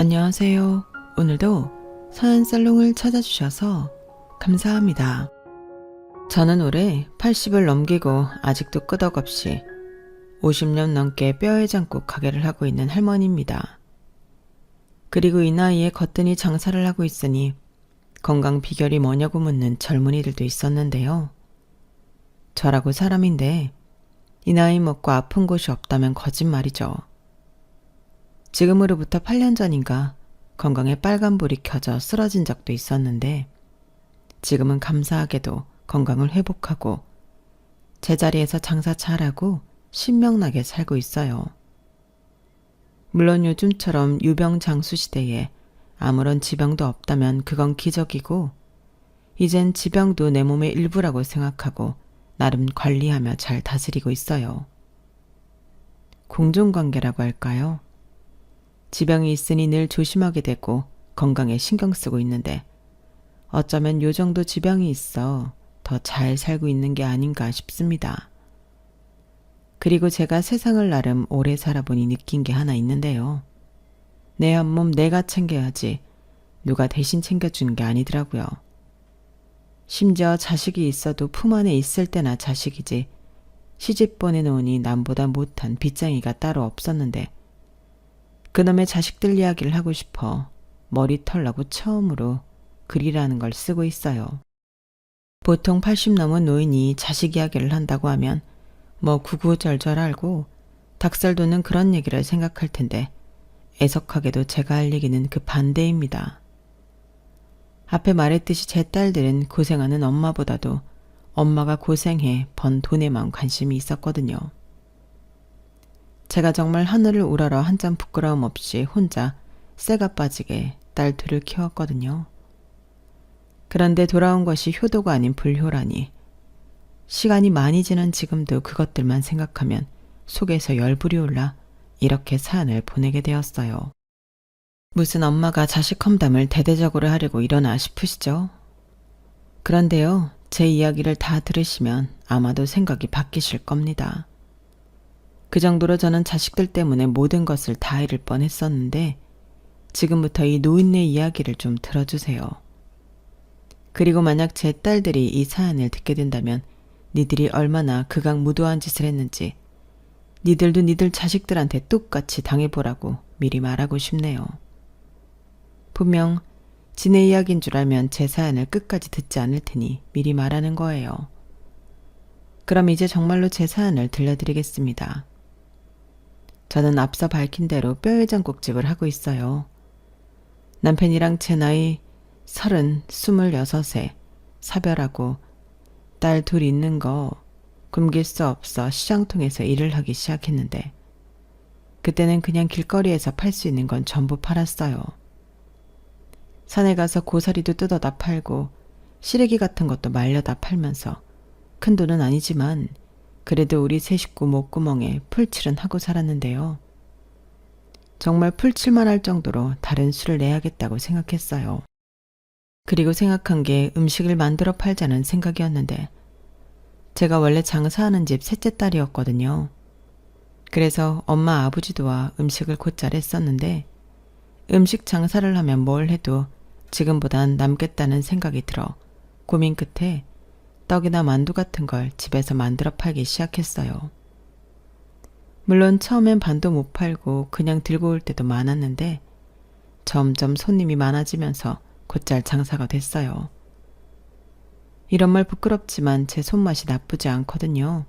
안녕하세요. 오늘도 서연살롱을 찾아주셔서 감사합니다. 저는 올해 80을 넘기고 아직도 끄덕없이 50년 넘게 뼈해장국 가게를 하고 있는 할머니입니다. 그리고 이 나이에 거뜬히 장사를 하고 있으니 건강 비결이 뭐냐고 묻는 젊은이들도 있었는데요. 저라고 사람인데 이 나이 먹고 아픈 곳이 없다면 거짓말이죠. 지금으로부터 8년 전인가 건강에 빨간불이 켜져 쓰러진 적도 있었는데 지금은 감사하게도 건강을 회복하고 제자리에서 장사 잘하고 신명나게 살고 있어요. 물론 요즘처럼 유병장수 시대에 아무런 지병도 없다면 그건 기적이고 이젠 지병도 내 몸의 일부라고 생각하고 나름 관리하며 잘 다스리고 있어요. 공존관계라고 할까요? 지병이 있으니 늘 조심하게 되고 건강에 신경 쓰고 있는데 어쩌면 요 정도 지병이 있어 더 잘 살고 있는 게 아닌가 싶습니다. 그리고 제가 세상을 나름 오래 살아보니 느낀 게 하나 있는데요. 내 한 몸 내가 챙겨야지 누가 대신 챙겨주는 게 아니더라고요. 심지어 자식이 있어도 품 안에 있을 때나 자식이지 시집 보내놓으니 남보다 못한 빚쟁이가 따로 없었는데 그놈의 자식들 이야기를 하고 싶어 머리 털라고 처음으로 글이라는 걸 쓰고 있어요. 보통 80 넘은 노인이 자식 이야기를 한다고 하면 뭐 구구절절 알고 닭살 돋는 그런 얘기를 생각할 텐데 애석하게도 제가 할 얘기는 그 반대입니다. 앞에 말했듯이 제 딸들은 고생하는 엄마보다도 엄마가 고생해 번 돈에만 관심이 있었거든요. 제가 정말 하늘을 우러러 한 점 부끄러움 없이 혼자 쇠가 빠지게 딸 둘을 키웠거든요. 그런데 돌아온 것이 효도가 아닌 불효라니 시간이 많이 지난 지금도 그것들만 생각하면 속에서 열불이 올라 이렇게 사연을 보내게 되었어요. 무슨 엄마가 자식 험담을 대대적으로 하려고 이러나 싶으시죠? 그런데요, 제 이야기를 다 들으시면 아마도 생각이 바뀌실 겁니다. 그 정도로 저는 자식들 때문에 모든 것을 다 잃을 뻔했었는데 지금부터 이 노인네 이야기를 좀 들어주세요. 그리고 만약 제 딸들이 이 사연을 듣게 된다면 니들이 얼마나 극악무도한 짓을 했는지 니들도 니들 자식들한테 똑같이 당해보라고 미리 말하고 싶네요. 분명 지네 이야기인 줄 알면 제 사연을 끝까지 듣지 않을 테니 미리 말하는 거예요. 그럼 이제 정말로 제 사연을 들려드리겠습니다. 저는 앞서 밝힌 대로 뼈해장국집을 하고 있어요. 남편이랑 제 나이 30, 26에 사별하고 딸 둘 있는 거 굶길 수 없어 시장통에서 일을 하기 시작했는데 그때는 그냥 길거리에서 팔 수 있는 건 전부 팔았어요. 산에 가서 고사리도 뜯어다 팔고 시래기 같은 것도 말려다 팔면서 큰 돈은 아니지만 그래도 우리 세 식구 목구멍에 풀칠은 하고 살았는데요. 정말 풀칠만 할 정도로 다른 수를 내야겠다고 생각했어요. 그리고 생각한 게 음식을 만들어 팔자는 생각이었는데 제가 원래 장사하는 집 셋째 딸이었거든요. 그래서 엄마 아버지 도와 음식을 곧잘 했었는데 음식 장사를 하면 뭘 해도 지금보단 남겠다는 생각이 들어 고민 끝에 떡이나 만두 같은 걸 집에서 만들어 팔기 시작했어요. 물론 처음엔 반도 못 팔고 그냥 들고 올 때도 많았는데 점점 손님이 많아지면서 곧잘 장사가 됐어요. 이런 말 부끄럽지만 제 손맛이 나쁘지 않거든요.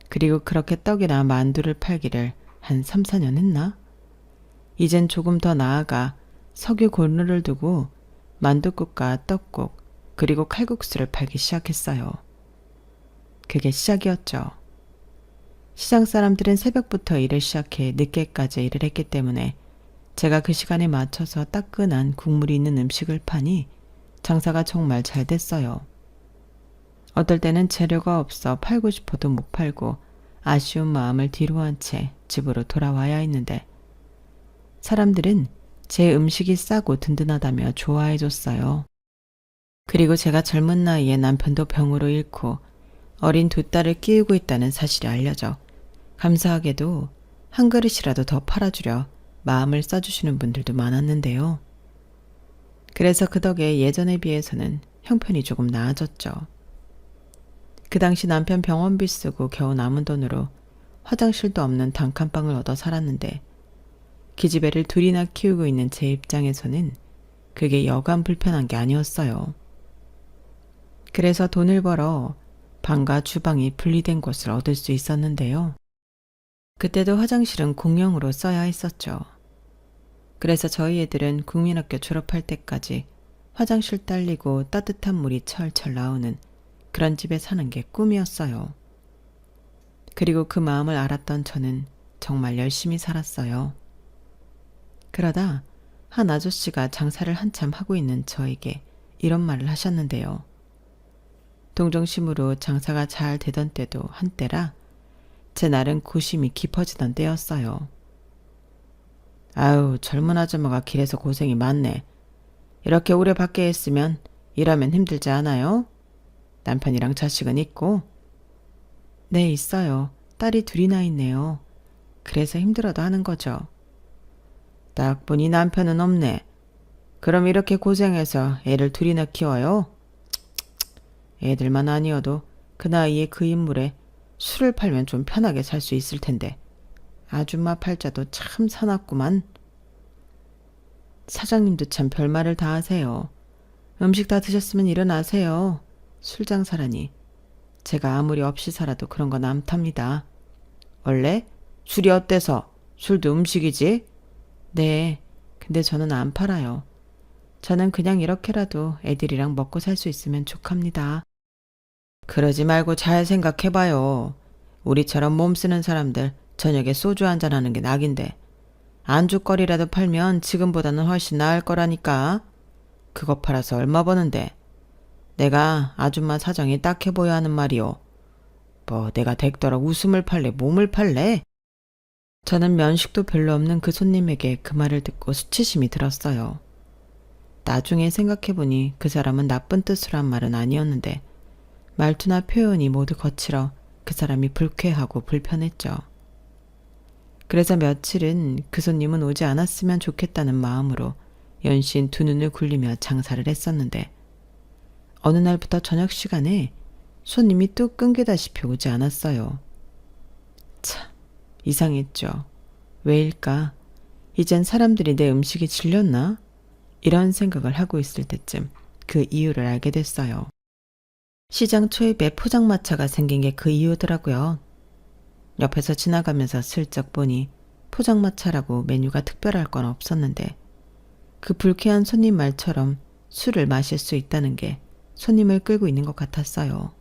그리고 그렇게 떡이나 만두를 팔기를 한 3, 4년 했나? 이젠 조금 더 나아가 석유 고루를 두고 만둣국과 떡국 그리고 칼국수를 팔기 시작했어요. 그게 시작이었죠. 시장 사람들은 새벽부터 일을 시작해 늦게까지 일을 했기 때문에 제가 그 시간에 맞춰서 따끈한 국물이 있는 음식을 파니 장사가 정말 잘 됐어요. 어떨 때는 재료가 없어 팔고 싶어도 못 팔고 아쉬운 마음을 뒤로 한 채 집으로 돌아와야 했는데 사람들은 제 음식이 싸고 든든하다며 좋아해줬어요. 그리고 제가 젊은 나이에 남편도 병으로 잃고 어린 두 딸을 끼우고 있다는 사실이 알려져 감사하게도 한 그릇이라도 더 팔아주려 마음을 써주시는 분들도 많았는데요. 그래서 그 덕에 예전에 비해서는 형편이 조금 나아졌죠. 그 당시 남편 병원비 쓰고 겨우 남은 돈으로 화장실도 없는 단칸방을 얻어 살았는데 기집애를 둘이나 키우고 있는 제 입장에서는 그게 여간 불편한 게 아니었어요. 그래서 돈을 벌어 방과 주방이 분리된 곳을 얻을 수 있었는데요. 그때도 화장실은 공용으로 써야 했었죠. 그래서 저희 애들은 국민학교 졸업할 때까지 화장실 딸리고 따뜻한 물이 철철 나오는 그런 집에 사는 게 꿈이었어요. 그리고 그 마음을 알았던 저는 정말 열심히 살았어요. 그러다 한 아저씨가 장사를 한참 하고 있는 저에게 이런 말을 하셨는데요. 동정심으로 장사가 잘 되던 때도 한때라 제 날은 고심이 깊어지던 때였어요. 아유, 젊은 아줌마가 길에서 고생이 많네. 이렇게 오래 밖에 있으면 일하면 힘들지 않아요? 남편이랑 자식은 있고? 네, 있어요. 딸이 둘이나 있네요. 그래서 힘들어도 하는 거죠. 딱 보니 남편은 없네. 그럼 이렇게 고생해서 애를 둘이나 키워요? 애들만 아니어도 그 나이에 그 인물에 술을 팔면 좀 편하게 살 수 있을 텐데 아줌마 팔자도 참 사납구만. 사장님도 참 별말을 다 하세요. 음식 다 드셨으면 일어나세요. 술 장사라니. 제가 아무리 없이 살아도 그런 건 안 탑니다. 원래? 술이 어때서? 술도 음식이지? 네, 근데 저는 안 팔아요. 저는 그냥 이렇게라도 애들이랑 먹고 살 수 있으면 족합니다. 그러지 말고 잘 생각해봐요. 우리처럼 몸 쓰는 사람들 저녁에 소주 한잔 하는 게 낙인데 안주거리라도 팔면 지금보다는 훨씬 나을 거라니까. 그거 팔아서 얼마 버는데. 내가 아줌마 사정이 딱해 보여 하는 말이오. 뭐 내가 댁더러 웃음을 팔래 몸을 팔래? 저는 면식도 별로 없는 그 손님에게 그 말을 듣고 수치심이 들었어요. 나중에 생각해보니 그 사람은 나쁜 뜻으로 한 말은 아니었는데 말투나 표현이 모두 거칠어 그 사람이 불쾌하고 불편했죠. 그래서 며칠은 그 손님은 오지 않았으면 좋겠다는 마음으로 연신 두 눈을 굴리며 장사를 했었는데 어느 날부터 저녁 시간에 손님이 뚝 끊기다시피 오지 않았어요. 참 이상했죠. 왜일까? 이젠 사람들이 내 음식이 질렸나? 이런 생각을 하고 있을 때쯤 그 이유를 알게 됐어요. 시장 초입에 포장마차가 생긴 게 그 이유더라고요. 옆에서 지나가면서 슬쩍 보니 포장마차라고 메뉴가 특별할 건 없었는데 그 불쾌한 손님 말처럼 술을 마실 수 있다는 게 손님을 끌고 있는 것 같았어요.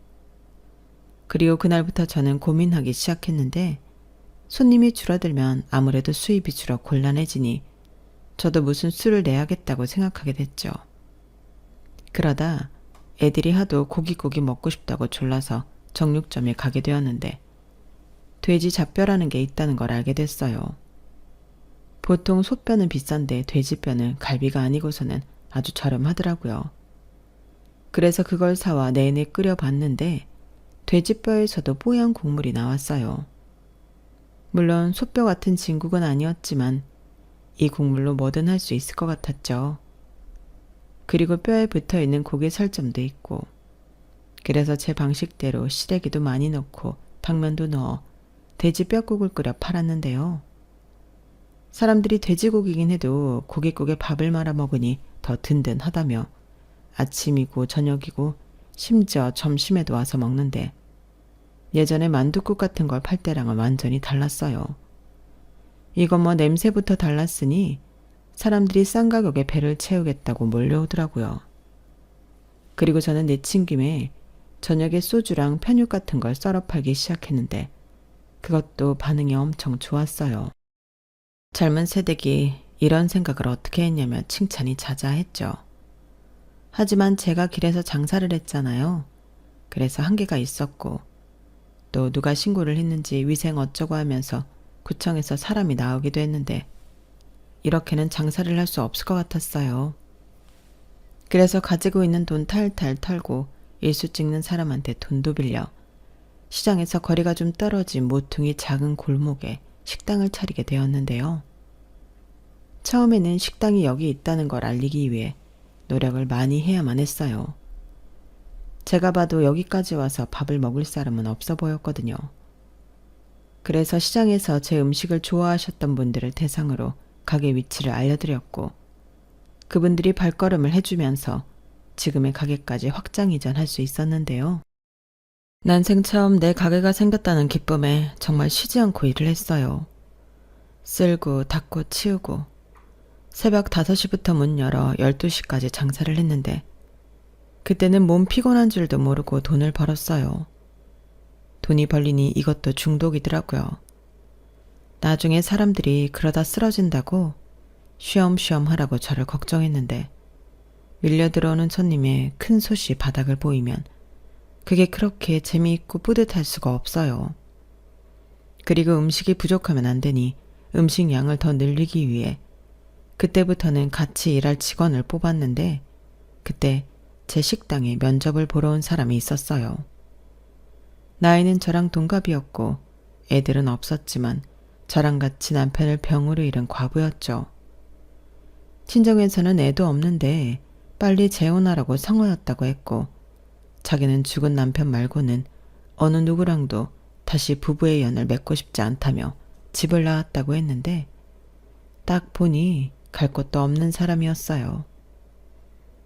그리고 그날부터 저는 고민하기 시작했는데 손님이 줄어들면 아무래도 수입이 줄어 곤란해지니 저도 무슨 수를 내야겠다고 생각하게 됐죠. 그러다 애들이 하도 고기 먹고 싶다고 졸라서 정육점에 가게 되었는데 돼지 잡뼈라는 게 있다는 걸 알게 됐어요. 보통 소뼈는 비싼데 돼지뼈는 갈비가 아니고서는 아주 저렴하더라고요. 그래서 그걸 사와 내내 끓여봤는데 돼지뼈에서도 뽀얀 국물이 나왔어요. 물론 소뼈 같은 진국은 아니었지만 이 국물로 뭐든 할 수 있을 것 같았죠. 그리고 뼈에 붙어있는 고기 살점도 있고 그래서 제 방식대로 시래기도 많이 넣고 당면도 넣어 돼지 뼈국을 끓여 팔았는데요. 사람들이 돼지고기긴 해도 고깃국에 밥을 말아 먹으니 더 든든하다며 아침이고 저녁이고 심지어 점심에도 와서 먹는데 예전에 만둣국 같은 걸 팔 때랑은 완전히 달랐어요. 이건 뭐 냄새부터 달랐으니 사람들이 싼 가격에 배를 채우겠다고 몰려오더라고요. 그리고 저는 내친 김에 저녁에 소주랑 편육 같은 걸 썰어 팔기 시작했는데 그것도 반응이 엄청 좋았어요. 젊은 세대기 이런 생각을 어떻게 했냐며 칭찬이 자자했죠. 하지만 제가 길에서 장사를 했잖아요. 그래서 한계가 있었고 또 누가 신고를 했는지 위생 어쩌고 하면서 구청에서 사람이 나오기도 했는데 이렇게는 장사를 할 수 없을 것 같았어요. 그래서 가지고 있는 돈 탈탈 털고 일수 찍는 사람한테 돈도 빌려 시장에서 거리가 좀 떨어진 모퉁이 작은 골목에 식당을 차리게 되었는데요. 처음에는 식당이 여기 있다는 걸 알리기 위해 노력을 많이 해야만 했어요. 제가 봐도 여기까지 와서 밥을 먹을 사람은 없어 보였거든요. 그래서 시장에서 제 음식을 좋아하셨던 분들을 대상으로 가게 위치를 알려드렸고 그분들이 발걸음을 해주면서 지금의 가게까지 확장 이전할 수 있었는데요. 난생 처음 내 가게가 생겼다는 기쁨에 정말 쉬지 않고 일을 했어요. 쓸고 닦고 치우고 새벽 5시부터 문 열어 12시까지 장사를 했는데 그때는 몸 피곤한 줄도 모르고 돈을 벌었어요. 돈이 벌리니 이것도 중독이더라고요. 나중에 사람들이 그러다 쓰러진다고 쉬엄쉬엄 하라고 저를 걱정했는데 밀려 들어오는 손님의 큰 솥이 바닥을 보이면 그게 그렇게 재미있고 뿌듯할 수가 없어요. 그리고 음식이 부족하면 안 되니 음식 양을 더 늘리기 위해 그때부터는 같이 일할 직원을 뽑았는데 그때 제 식당에 면접을 보러 온 사람이 있었어요. 나이는 저랑 동갑이었고 애들은 없었지만 저랑 같이 남편을 병으로 잃은 과부였죠. 친정에서는 애도 없는데 빨리 재혼하라고 성화였다고 했고 자기는 죽은 남편 말고는 어느 누구랑도 다시 부부의 연을 맺고 싶지 않다며 집을 나왔다고 했는데 딱 보니 갈 곳도 없는 사람이었어요.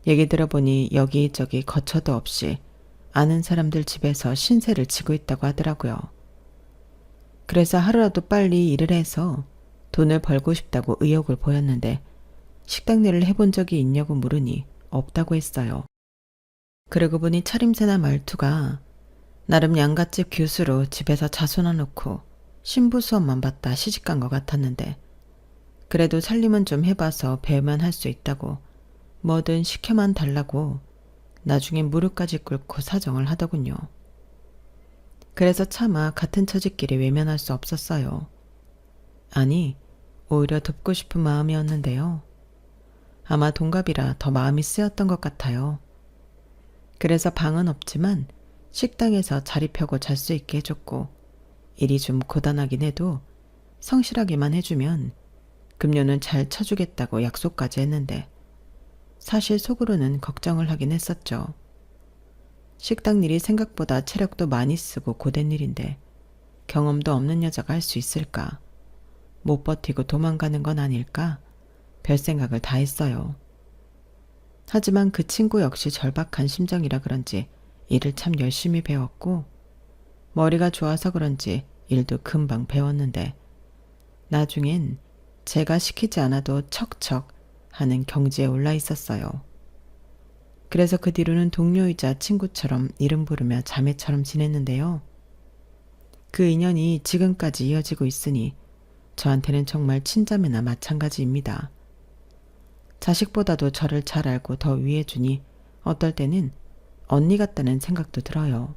얘기 들어보니 여기저기 거처도 없이 아는 사람들 집에서 신세를 지고 있다고 하더라고요. 그래서 하루라도 빨리 일을 해서 돈을 벌고 싶다고 의욕을 보였는데 식당 일을 해본 적이 있냐고 물으니 없다고 했어요. 그러고 보니 차림새나 말투가 나름 양갓집 교수로 집에서 자손아 놓고 신부 수업만 받다 시집간 것 같았는데 그래도 살림은 좀 해봐서 배만 할 수 있다고 뭐든 시켜만 달라고 나중에 무릎까지 꿇고 사정을 하더군요. 그래서 차마 같은 처지끼리 외면할 수 없었어요. 아니, 오히려 돕고 싶은 마음이었는데요. 아마 동갑이라 더 마음이 쓰였던 것 같아요. 그래서 방은 없지만 식당에서 자리 펴고 잘 수 있게 해줬고 일이 좀 고단하긴 해도 성실하게만 해주면 급료는 잘 쳐주겠다고 약속까지 했는데 사실 속으로는 걱정을 하긴 했었죠. 식당 일이 생각보다 체력도 많이 쓰고 고된 일인데 경험도 없는 여자가 할 수 있을까? 못 버티고 도망가는 건 아닐까? 별 생각을 다 했어요. 하지만 그 친구 역시 절박한 심정이라 그런지 일을 참 열심히 배웠고 머리가 좋아서 그런지 일도 금방 배웠는데 나중엔 제가 시키지 않아도 척척 하는 경지에 올라 있었어요. 그래서 그 뒤로는 동료이자 친구처럼 이름 부르며 자매처럼 지냈는데요. 그 인연이 지금까지 이어지고 있으니 저한테는 정말 친자매나 마찬가지입니다. 자식보다도 저를 잘 알고 더 위해주니 어떨 때는 언니 같다는 생각도 들어요.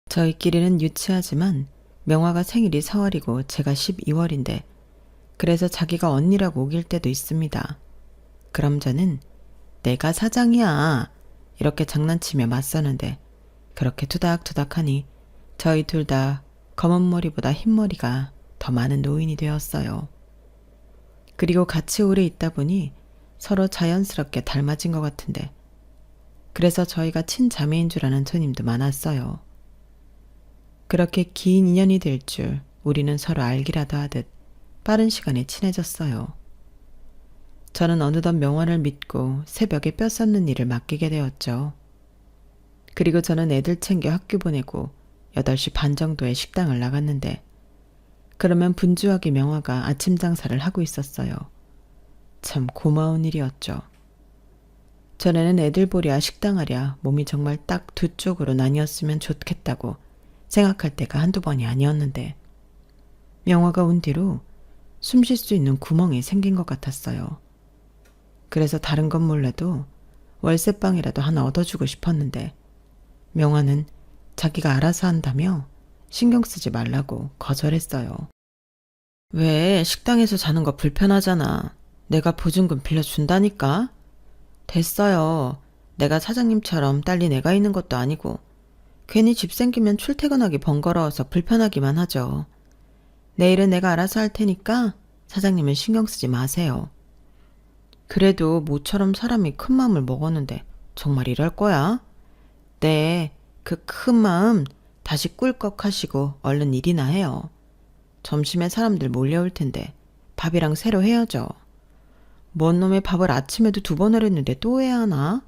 저희끼리는 유치하지만 명화가 생일이 4월이고 제가 12월인데 그래서 자기가 언니라고 우길 때도 있습니다. 그럼 저는 내가 사장이야 이렇게 장난치며 맞서는데 그렇게 투닥투닥하니 저희 둘 다 검은 머리보다 흰 머리가 더 많은 노인이 되었어요. 그리고 같이 오래 있다 보니 서로 자연스럽게 닮아진 것 같은데 그래서 저희가 친자매인 줄 아는 손님도 많았어요. 그렇게 긴 인연이 될 줄 우리는 서로 알기라도 하듯 빠른 시간에 친해졌어요. 저는 어느덧 명화를 믿고 새벽에 뼈 썩는 일을 맡기게 되었죠. 그리고 저는 애들 챙겨 학교 보내고 8시 반 정도에 식당을 나갔는데 그러면 분주하게 명화가 아침 장사를 하고 있었어요. 참 고마운 일이었죠. 전에는 애들 보랴 식당 하랴 몸이 정말 딱 두 쪽으로 나뉘었으면 좋겠다고 생각할 때가 한두 번이 아니었는데 명화가 온 뒤로 숨 쉴 수 있는 구멍이 생긴 것 같았어요. 그래서 다른 건 몰라도 월세방이라도 하나 얻어주고 싶었는데 명화는 자기가 알아서 한다며 신경 쓰지 말라고 거절했어요. 왜 식당에서 자는 거 불편하잖아. 내가 보증금 빌려준다니까. 됐어요. 내가 사장님처럼 딸린 애가 있는 것도 아니고 괜히 집 생기면 출퇴근하기 번거로워서 불편하기만 하죠. 내일은 내가 알아서 할 테니까 사장님은 신경 쓰지 마세요. 그래도 모처럼 사람이 큰 마음을 먹었는데 정말 이럴 거야? 네, 그 큰 마음 다시 꿀꺽 하시고 얼른 일이나 해요. 점심에 사람들 몰려올 텐데 밥이랑 새로 해야죠. 뭔 놈의 밥을 아침에도 2번을 했는데 또 해야 하나?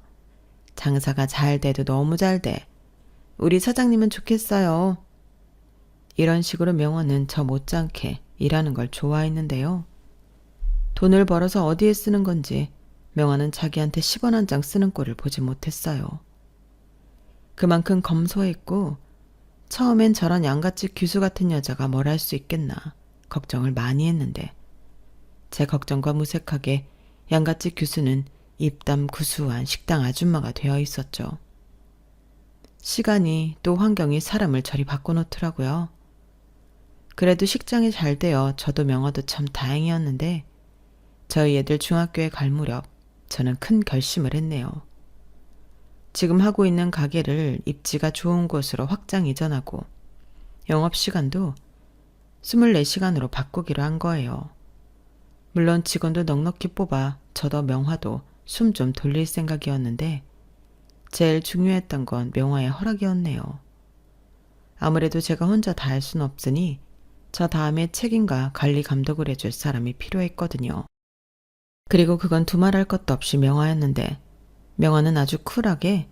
장사가 잘 돼도 너무 잘 돼. 우리 사장님은 좋겠어요. 이런 식으로 명화는 저 못지않게 일하는 걸 좋아했는데요. 돈을 벌어서 어디에 쓰는 건지 명화는 자기한테 10원 한 장 쓰는 꼴을 보지 못했어요. 그만큼 검소했고 처음엔 저런 양같이 규수 같은 여자가 뭘 할 수 있겠나 걱정을 많이 했는데 제 걱정과 무색하게 양같이 규수는 입담 구수한 식당 아줌마가 되어 있었죠. 시간이 또 환경이 사람을 저리 바꿔놓더라고요. 그래도 식장이 잘 되어 저도 명화도 참 다행이었는데 저희 애들 중학교에 갈 무렵 저는 큰 결심을 했네요. 지금 하고 있는 가게를 입지가 좋은 곳으로 확장 이전하고 영업시간도 24시간으로 바꾸기로 한 거예요. 물론 직원도 넉넉히 뽑아 저도 명화도 숨 좀 돌릴 생각이었는데 제일 중요했던 건 명화의 허락이었네요. 아무래도 제가 혼자 다 할 순 없으니 저 다음에 책임과 관리 감독을 해줄 사람이 필요했거든요. 그리고 그건 두말할 것도 없이 명화였는데 명화는 아주 쿨하게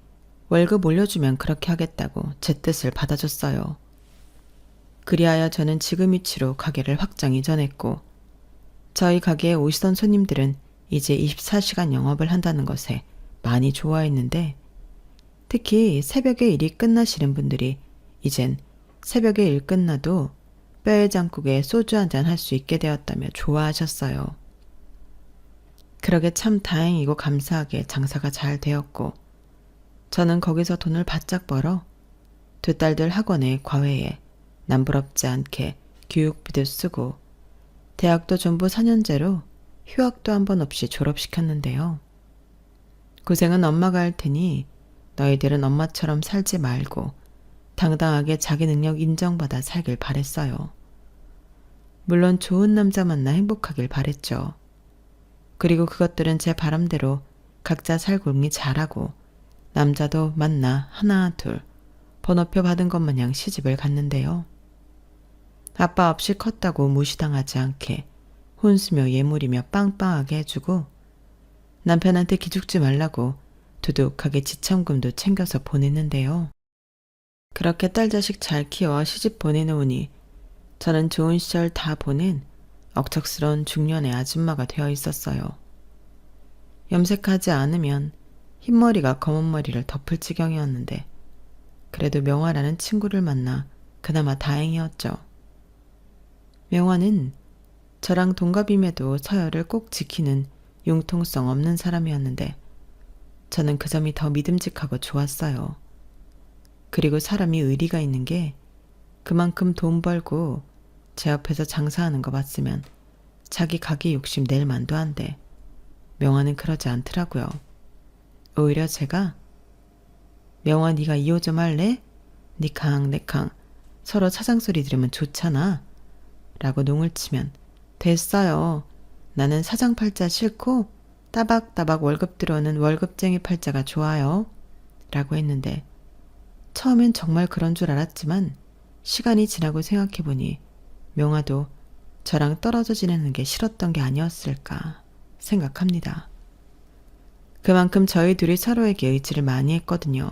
월급 올려주면 그렇게 하겠다고 제 뜻을 받아줬어요. 그리하여 저는 지금 위치로 가게를 확장 이전했고 저희 가게에 오시던 손님들은 이제 24시간 영업을 한다는 것에 많이 좋아했는데 특히 새벽에 일이 끝나시는 분들이 이젠 새벽에 일 끝나도 뼈에 장국에 소주 한잔 할 수 있게 되었다며 좋아하셨어요. 그러게 참 다행이고 감사하게 장사가 잘 되었고 저는 거기서 돈을 바짝 벌어 두 딸들 학원에 과외에 남부럽지 않게 교육비도 쓰고 대학도 전부 4년제로 휴학도 한 번 없이 졸업시켰는데요. 고생은 엄마가 할 테니 너희들은 엄마처럼 살지 말고 당당하게 자기 능력 인정받아 살길 바랬어요. 물론 좋은 남자 만나 행복하길 바랬죠. 그리고 그것들은 제 바람대로 각자 살궁리 잘하고 남자도 만나 하나 둘 번호표 받은 것 마냥 시집을 갔는데요. 아빠 없이 컸다고 무시당하지 않게 혼수며 예물이며 빵빵하게 해주고 남편한테 기죽지 말라고 두둑하게 지참금도 챙겨서 보냈는데요. 그렇게 딸 자식 잘 키워 시집 보내놓으니 저는 좋은 시절 다 보낸 억척스러운 중년의 아줌마가 되어 있었어요. 염색하지 않으면 흰머리가 검은 머리를 덮을 지경이었는데 그래도 명화라는 친구를 만나 그나마 다행이었죠. 명화는 저랑 동갑임에도 서열을 꼭 지키는 융통성 없는 사람이었는데 저는 그 점이 더 믿음직하고 좋았어요. 그리고 사람이 의리가 있는 게 그만큼 돈 벌고 제 앞에서 장사하는 거 봤으면 자기 가게 욕심 낼 만도 한데 명화는 그러지 않더라고요. 오히려 제가 명화 네가 2호 좀 할래? 니캉 내캉 서로 사장소리 들으면 좋잖아 라고 농을 치면 됐어요. 나는 사장 팔자 싫고 따박따박 월급 들어오는 월급쟁이 팔자가 좋아요 라고 했는데 처음엔 정말 그런 줄 알았지만 시간이 지나고 생각해보니 명화도 저랑 떨어져 지내는 게 싫었던 게 아니었을까 생각합니다. 그만큼 저희 둘이 서로에게 의지를 많이 했거든요.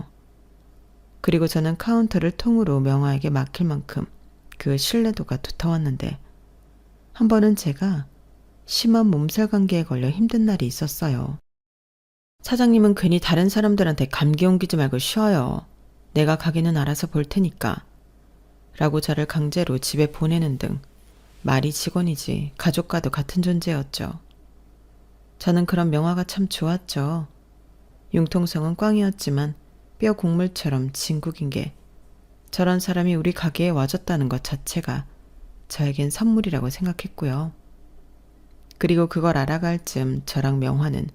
그리고 저는 카운터를 통으로 명화에게 맡길 만큼 그 신뢰도가 두터웠는데 한 번은 제가 심한 몸살 감기에 걸려 힘든 날이 있었어요. 사장님은 괜히 다른 사람들한테 감기 옮기지 말고 쉬어요. 내가 가게는 알아서 볼 테니까 라고 저를 강제로 집에 보내는 등 말이 직원이지 가족과도 같은 존재였죠. 저는 그런 명화가 참 좋았죠. 융통성은 꽝이었지만 뼈 곡물처럼 진국인 게 저런 사람이 우리 가게에 와줬다는 것 자체가 저에겐 선물이라고 생각했고요. 그리고 그걸 알아갈 즈음 저랑 명화는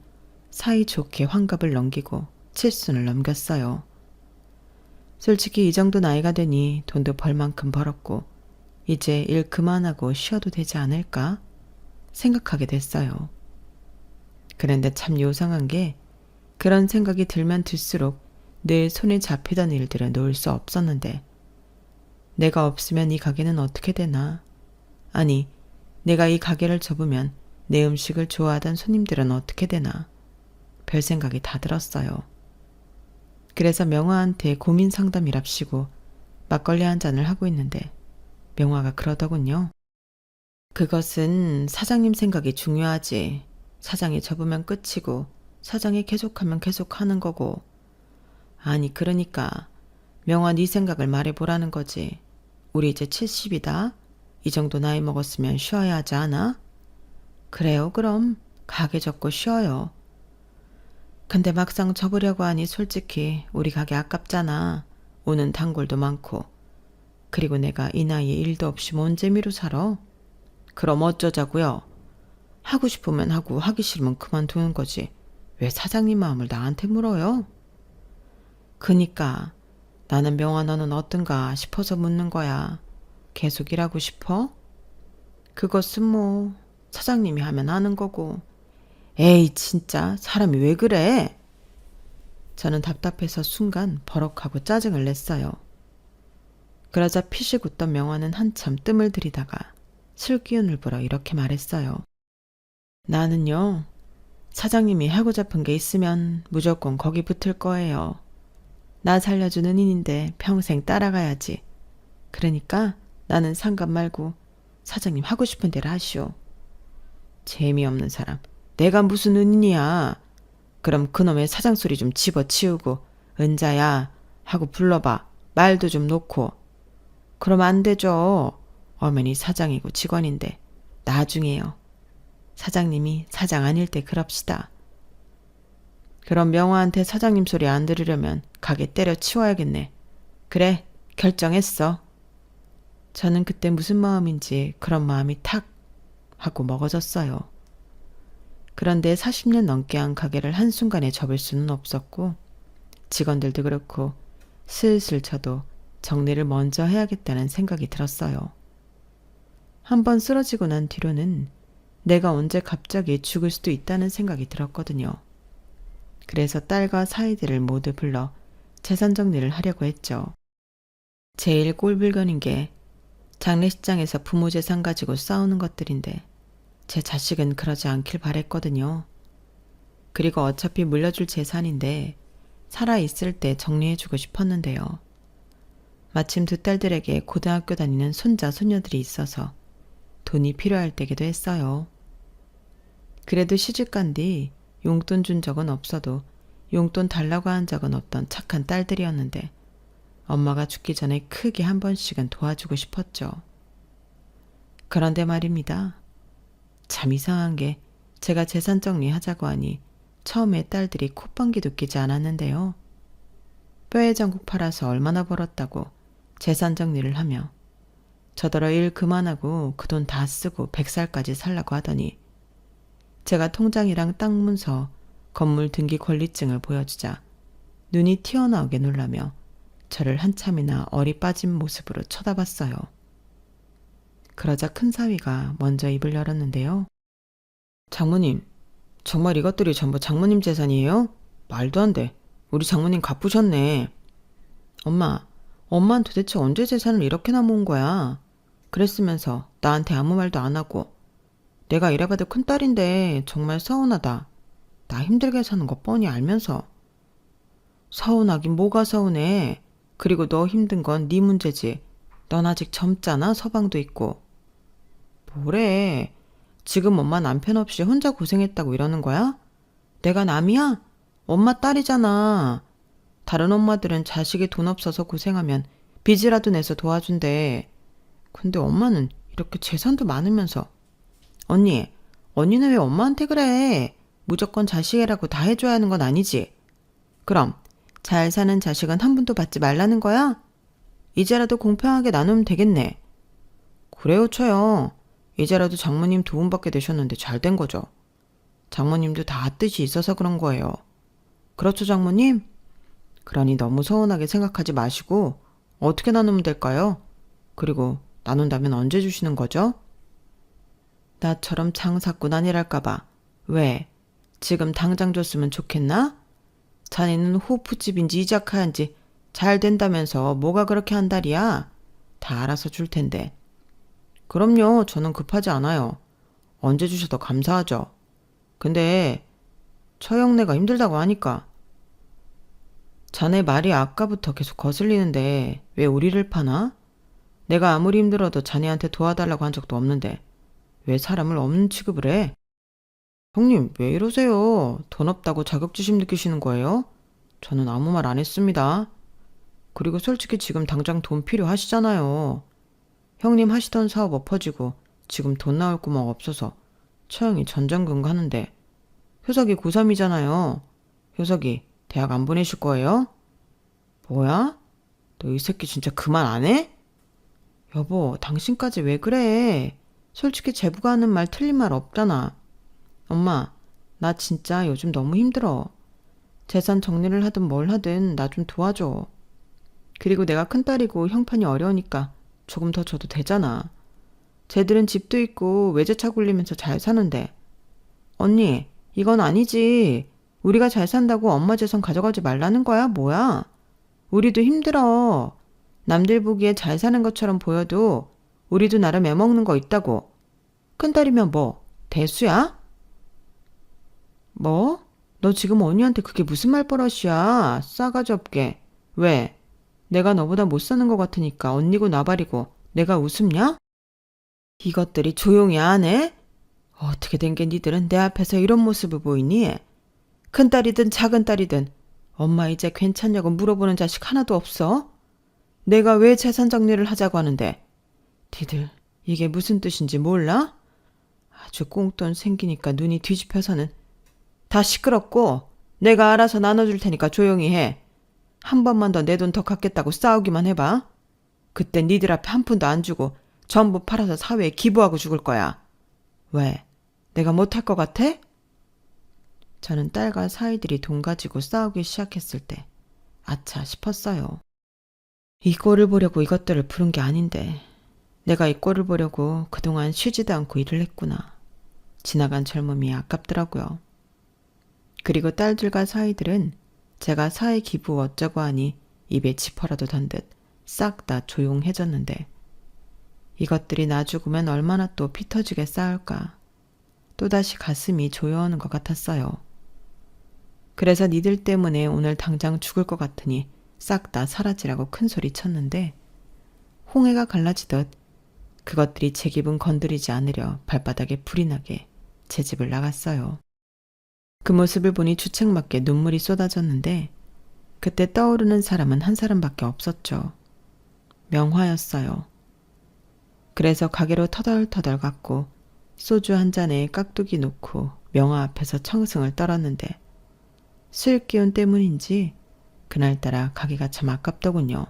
사이좋게 환갑을 넘기고 칠순을 넘겼어요. 솔직히 이 정도 나이가 되니 돈도 벌 만큼 벌었고 이제 일 그만하고 쉬어도 되지 않을까 생각하게 됐어요. 그런데 참 요상한 게 그런 생각이 들면 들수록 늘 손에 잡히던 일들을 놓을 수 없었는데 내가 없으면 이 가게는 어떻게 되나? 아니, 내가 이 가게를 접으면 내 음식을 좋아하던 손님들은 어떻게 되나? 별 생각이 다 들었어요. 그래서 명화한테 고민 상담이랍시고 막걸리 한 잔을 하고 있는데 명화가 그러더군요. 그것은 사장님 생각이 중요하지. 사장이 접으면 끝이고 사장이 계속하면 계속하는 거고. 아니 그러니까 명화 네 생각을 말해보라는 거지. 우리 이제 70이다. 이 정도 나이 먹었으면 쉬어야 하지 않아? 그래요 그럼 가게 접고 쉬어요. 근데 막상 접으려고 하니 솔직히 우리 가게 아깝잖아. 오는 단골도 많고. 그리고 내가 이 나이에 일도 없이 뭔 재미로 살아? 그럼 어쩌자고요? 하고 싶으면 하고 하기 싫으면 그만두는 거지. 왜 사장님 마음을 나한테 물어요? 그니까 나는 명화 너는 어떤가 싶어서 묻는 거야. 계속 일하고 싶어? 그것은 뭐 사장님이 하면 하는 거고. 에이 진짜 사람이 왜 그래? 저는 답답해서 순간 버럭하고 짜증을 냈어요. 그러자 피식 웃던 명화는 한참 뜸을 들이다가 슬기운을 불어 이렇게 말했어요. 나는요, 사장님이 하고 잡은 게 있으면 무조건 거기 붙을 거예요. 나 살려주는 인인데 평생 따라가야지. 그러니까 나는 상관 말고 사장님 하고 싶은 대로 하시오. 재미없는 사람. 내가 무슨 은인이야. 그럼 그놈의 사장 소리 좀 집어치우고 은자야 하고 불러봐. 말도 좀 놓고. 그럼 안 되죠. 엄연히 사장이고 직원인데 나중에요. 사장님이 사장 아닐 때 그럽시다. 그럼 명화한테 사장님 소리 안 들으려면 가게 때려치워야겠네. 그래, 결정했어. 저는 그때 무슨 마음인지 그런 마음이 탁 하고 먹어졌어요. 그런데 40년 넘게 한 가게를 한순간에 접을 수는 없었고 직원들도 그렇고 슬슬 저도 정리를 먼저 해야겠다는 생각이 들었어요. 한번 쓰러지고 난 뒤로는 내가 언제 갑자기 죽을 수도 있다는 생각이 들었거든요. 그래서 딸과 사이들을 모두 불러 재산 정리를 하려고 했죠. 제일 꼴불견인 게 장례식장에서 부모 재산 가지고 싸우는 것들인데 제 자식은 그러지 않길 바랬거든요. 그리고 어차피 물려줄 재산인데 살아있을 때 정리해주고 싶었는데요. 마침 두 딸들에게 고등학교 다니는 손자, 손녀들이 있어서 돈이 필요할 때기도 했어요. 그래도 시집간 뒤 용돈 준 적은 없어도 용돈 달라고 한 적은 없던 착한 딸들이었는데 엄마가 죽기 전에 크게 한 번씩은 도와주고 싶었죠. 그런데 말입니다. 참 이상한 게 제가 재산 정리하자고 하니 처음에 딸들이 콧방귀도 끼지 않았는데요. 뼈의 전국 팔아서 얼마나 벌었다고 재산 정리를 하며 저더러 일 그만하고 그 돈 다 쓰고 100살까지 살라고 하더니 제가 통장이랑 땅 문서, 건물 등기 권리증을 보여주자 눈이 튀어나오게 놀라며 저를 한참이나 얼이 빠진 모습으로 쳐다봤어요. 그러자 큰 사위가 먼저 입을 열었는데요. 장모님, 정말 이것들이 전부 장모님 재산이에요? 말도 안 돼. 우리 장모님 갚으셨네. 엄마는 도대체 언제 재산을 이렇게나 모은 거야? 그랬으면서 나한테 아무 말도 안 하고. 내가 이래봐도 큰딸인데 정말 서운하다. 나 힘들게 사는 거 뻔히 알면서. 서운하긴 뭐가 서운해. 그리고 너 힘든 건 네 문제지. 넌 아직 젊잖아, 서방도 있고. 뭐래. 지금 엄마 남편 없이 혼자 고생했다고 이러는 거야? 내가 남이야? 엄마 딸이잖아. 다른 엄마들은 자식이 돈 없어서 고생하면 빚이라도 내서 도와준대. 근데 엄마는 이렇게 재산도 많으면서. 언니는 왜 엄마한테 그래? 무조건 자식이라고 다 해줘야 하는 건 아니지. 그럼 잘 사는 자식은 한 푼도 받지 말라는 거야? 이제라도 공평하게 나누면 되겠네. 그래요, 처요. 이제라도 장모님 도움받게 되셨는데 잘 된 거죠. 장모님도 다 뜻이 있어서 그런 거예요. 그렇죠, 장모님? 그러니 너무 서운하게 생각하지 마시고 어떻게 나누면 될까요? 그리고 나눈다면 언제 주시는 거죠? 나처럼 장사꾼 아니랄까봐. 왜? 지금 당장 줬으면 좋겠나? 자네는 호프집인지 이자카야인지 잘 된다면서 뭐가 그렇게 한달이야? 다 알아서 줄 텐데. 그럼요, 저는 급하지 않아요. 언제 주셔도 감사하죠. 근데 처형네가 힘들다고 하니까. 자네 말이 아까부터 계속 거슬리는데 왜 우리를 파나? 내가 아무리 힘들어도 자네한테 도와달라고 한 적도 없는데 왜 사람을 없는 취급을 해? 형님, 왜 이러세요? 돈 없다고 자격지심 느끼시는 거예요? 저는 아무 말 안 했습니다. 그리고 솔직히 지금 당장 돈 필요하시잖아요. 형님 하시던 사업 엎어지고 지금 돈 나올 구멍 없어서 처형이 전전긍긍하는데 효석이 고3이잖아요. 효석이 대학 안 보내실 거예요? 뭐야? 너 이 새끼 진짜 그만 안 해? 여보, 당신까지 왜 그래? 솔직히 제부가 하는 말 틀린 말 없잖아. 엄마, 나 진짜 요즘 너무 힘들어. 재산 정리를 하든 뭘 하든 나 좀 도와줘. 그리고 내가 큰딸이고 형편이 어려우니까 조금 더 줘도 되잖아. 쟤들은 집도 있고 외제차 굴리면서 잘 사는데. 언니, 이건 아니지. 우리가 잘 산다고 엄마 재산 가져가지 말라는 거야? 뭐야? 우리도 힘들어. 남들 보기에 잘 사는 것처럼 보여도 우리도 나름 애먹는 거 있다고. 큰딸이면 뭐, 대수야? 뭐? 너 지금 언니한테 그게 무슨 말버릇이야? 싸가지 없게. 왜? 내가 너보다 못 사는 것 같으니까 언니고 나발이고 내가 우습냐? 이것들이 조용히 안 해? 어떻게 된 게 니들은 내 앞에서 이런 모습을 보이니? 큰딸이든 작은딸이든 엄마 이제 괜찮냐고 물어보는 자식 하나도 없어? 내가 왜 재산 정리를 하자고 하는데 니들 이게 무슨 뜻인지 몰라? 아주 꽁돈 생기니까 눈이 뒤집혀서는 다 시끄럽고 내가 알아서 나눠줄 테니까 조용히 해. 한 번만 더 내 돈 더 갚겠다고 싸우기만 해봐. 그때 니들 앞에 한 푼도 안 주고 전부 팔아서 사회에 기부하고 죽을 거야. 왜? 내가 못할 것 같아? 저는 딸과 사이들이 돈 가지고 싸우기 시작했을 때 아차 싶었어요. 이 꼴을 보려고 이것들을 부른 게 아닌데 내가 이 꼴을 보려고 그동안 쉬지도 않고 일을 했구나. 지나간 젊음이 아깝더라고요. 그리고 딸들과 사이들은 제가 사회 기부 어쩌고 하니 입에 지퍼라도 단 듯 싹 다 조용해졌는데 이것들이 나 죽으면 얼마나 또 피 터지게 싸울까. 또다시 가슴이 조여오는 것 같았어요. 그래서 니들 때문에 오늘 당장 죽을 것 같으니 싹 다 사라지라고 큰 소리 쳤는데 홍해가 갈라지듯 그것들이 제 기분 건드리지 않으려 발바닥에 불이 나게 제 집을 나갔어요. 그 모습을 보니 주책맞게 눈물이 쏟아졌는데 그때 떠오르는 사람은 한 사람밖에 없었죠. 명화였어요. 그래서 가게로 터덜터덜 갔고 소주 한 잔에 깍두기 놓고 명화 앞에서 청승을 떨었는데 술 기운 때문인지 그날따라 가기가 참 아깝더군요.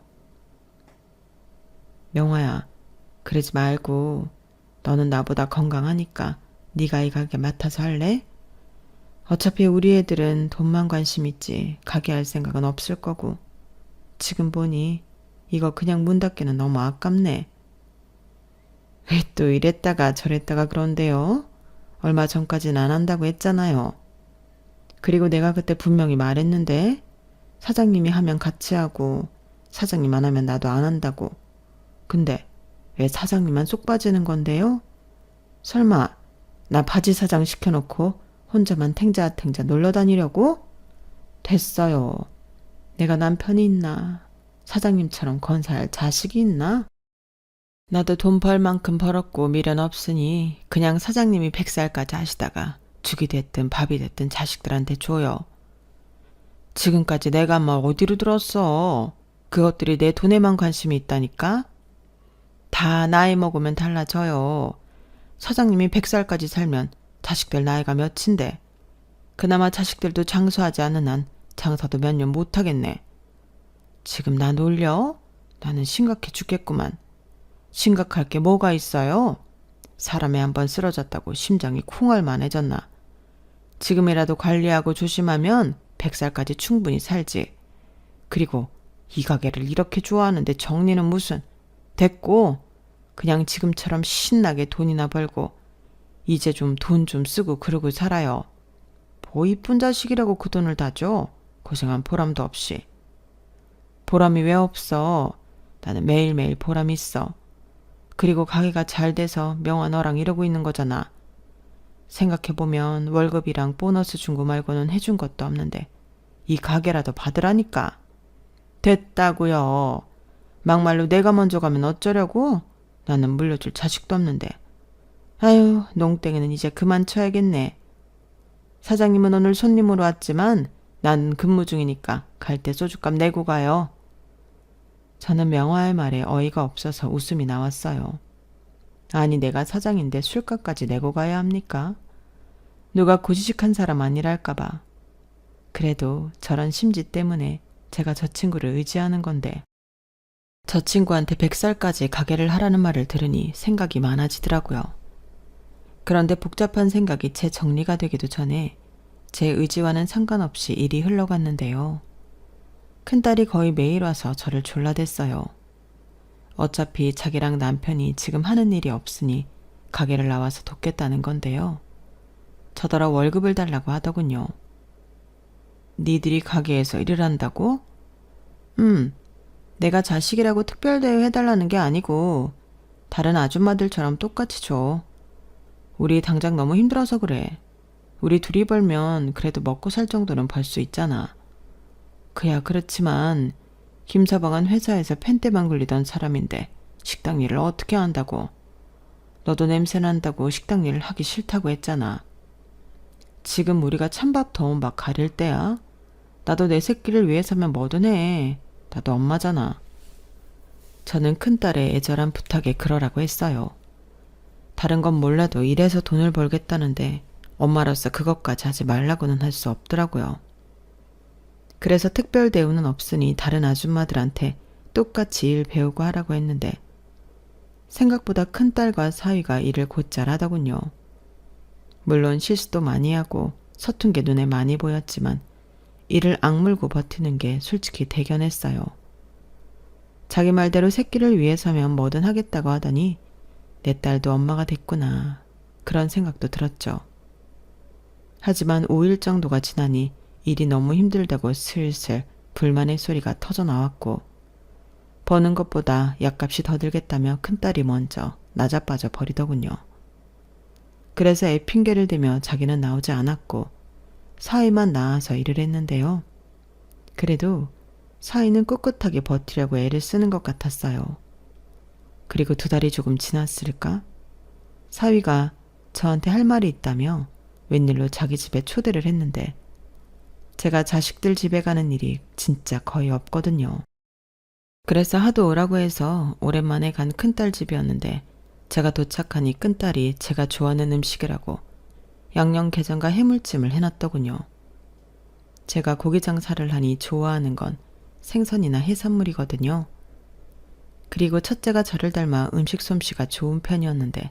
명화야, 그러지 말고 너는 나보다 건강하니까 네가 이 가게 맡아서 할래? 어차피 우리 애들은 돈만 관심 있지 가게 할 생각은 없을 거고 지금 보니 이거 그냥 문 닫기는 너무 아깝네. 왜 또 이랬다가 저랬다가 그런데요? 얼마 전까진 안 한다고 했잖아요. 그리고 내가 그때 분명히 말했는데 사장님이 하면 같이 하고 사장님 안 하면 나도 안 한다고. 근데 왜 사장님만 쏙 빠지는 건데요? 설마 나 바지 사장 시켜놓고 혼자만 탱자탱자 놀러 다니려고? 됐어요. 내가 남편이 있나? 사장님처럼 건사할 자식이 있나? 나도 돈 벌 만큼 벌었고 미련 없으니 그냥 사장님이 100살까지 하시다가 죽이 됐든 밥이 됐든 자식들한테 줘요. 지금까지 내가 뭘 어디로 들었어? 그것들이 내 돈에만 관심이 있다니까? 다 나이 먹으면 달라져요. 사장님이 100살까지 살면 자식들 나이가 몇인데 그나마 자식들도 장수하지 않은 한 장사도 몇 년 못하겠네. 지금 나 놀려? 나는 심각해 죽겠구만. 심각할 게 뭐가 있어요? 사람이 한번 쓰러졌다고 심장이 쿵얼만해졌나. 지금이라도 관리하고 조심하면 100살까지 충분히 살지. 그리고 이 가게를 이렇게 좋아하는데 정리는 무슨. 됐고 그냥 지금처럼 신나게 돈이나 벌고 이제 좀 돈 좀 쓰고 그러고 살아요. 뭐 이쁜 자식이라고 그 돈을 다 줘? 고생한 보람도 없이. 보람이 왜 없어? 나는 매일매일 보람 있어. 그리고 가게가 잘 돼서 명화 너랑 이러고 있는 거잖아. 생각해보면 월급이랑 보너스 준 거 말고는 해준 것도 없는데 이 가게라도 받으라니까. 됐다고요. 막말로 내가 먼저 가면 어쩌려고? 나는 물려줄 자식도 없는데. 아유, 농땡이는 이제 그만 쳐야겠네. 사장님은 오늘 손님으로 왔지만 난 근무 중이니까 갈 때 소주값 내고 가요. 저는 명화의 말에 어이가 없어서 웃음이 나왔어요. 아니, 내가 사장인데 술값까지 내고 가야 합니까? 누가 고지식한 사람 아니랄까봐. 그래도 저런 심지 때문에 제가 저 친구를 의지하는 건데. 저 친구한테 100살까지 가게를 하라는 말을 들으니 생각이 많아지더라고요. 그런데 복잡한 생각이 제 정리가 되기도 전에 제 의지와는 상관없이 일이 흘러갔는데요. 큰딸이 거의 매일 와서 저를 졸라댔어요. 어차피 자기랑 남편이 지금 하는 일이 없으니 가게를 나와서 돕겠다는 건데요. 저더러 월급을 달라고 하더군요. 니들이 가게에서 일을 한다고? 내가 자식이라고 특별대우 해달라는 게 아니고 다른 아줌마들처럼 똑같이 줘. 우리 당장 너무 힘들어서 그래. 우리 둘이 벌면 그래도 먹고 살 정도는 벌 수 있잖아. 그야 그렇지만 김서방은 회사에서 펜대만 굴리던 사람인데 식당 일을 어떻게 한다고. 너도 냄새 난다고 식당 일을 하기 싫다고 했잖아. 지금 우리가 찬밥 더운 밥 가릴 때야. 나도 내 새끼를 위해서면 뭐든 해. 나도 엄마잖아. 저는 큰딸의 애절한 부탁에 그러라고 했어요. 다른 건 몰라도 일해서 돈을 벌겠다는데 엄마로서 그것까지 하지 말라고는 할 수 없더라고요. 그래서 특별 대우는 없으니 다른 아줌마들한테 똑같이 일 배우고 하라고 했는데 생각보다 큰딸과 사위가 일을 곧잘 하더군요. 물론 실수도 많이 하고 서툰 게 눈에 많이 보였지만 이를 악물고 버티는 게 솔직히 대견했어요. 자기 말대로 새끼를 위해서면 뭐든 하겠다고 하더니 내 딸도 엄마가 됐구나. 그런 생각도 들었죠. 하지만 5일 정도가 지나니 일이 너무 힘들다고 슬슬 불만의 소리가 터져 나왔고 버는 것보다 약값이 더 들겠다며 큰딸이 먼저 나자빠져 버리더군요. 그래서 애 핑계를 대며 자기는 나오지 않았고 사위만 나와서 일을 했는데요. 그래도 사위는 꿋꿋하게 버티려고 애를 쓰는 것 같았어요. 그리고 2달이 조금 지났을까? 사위가 저한테 할 말이 있다며 웬일로 자기 집에 초대를 했는데 제가 자식들 집에 가는 일이 진짜 거의 없거든요. 그래서 하도 오라고 해서 오랜만에 간 큰딸 집이었는데 제가 도착하니 큰딸이 제가 좋아하는 음식이라고 양념게장과 해물찜을 해놨더군요. 제가 고기 장사를 하니 좋아하는 건 생선이나 해산물이거든요. 그리고 첫째가 저를 닮아 음식 솜씨가 좋은 편이었는데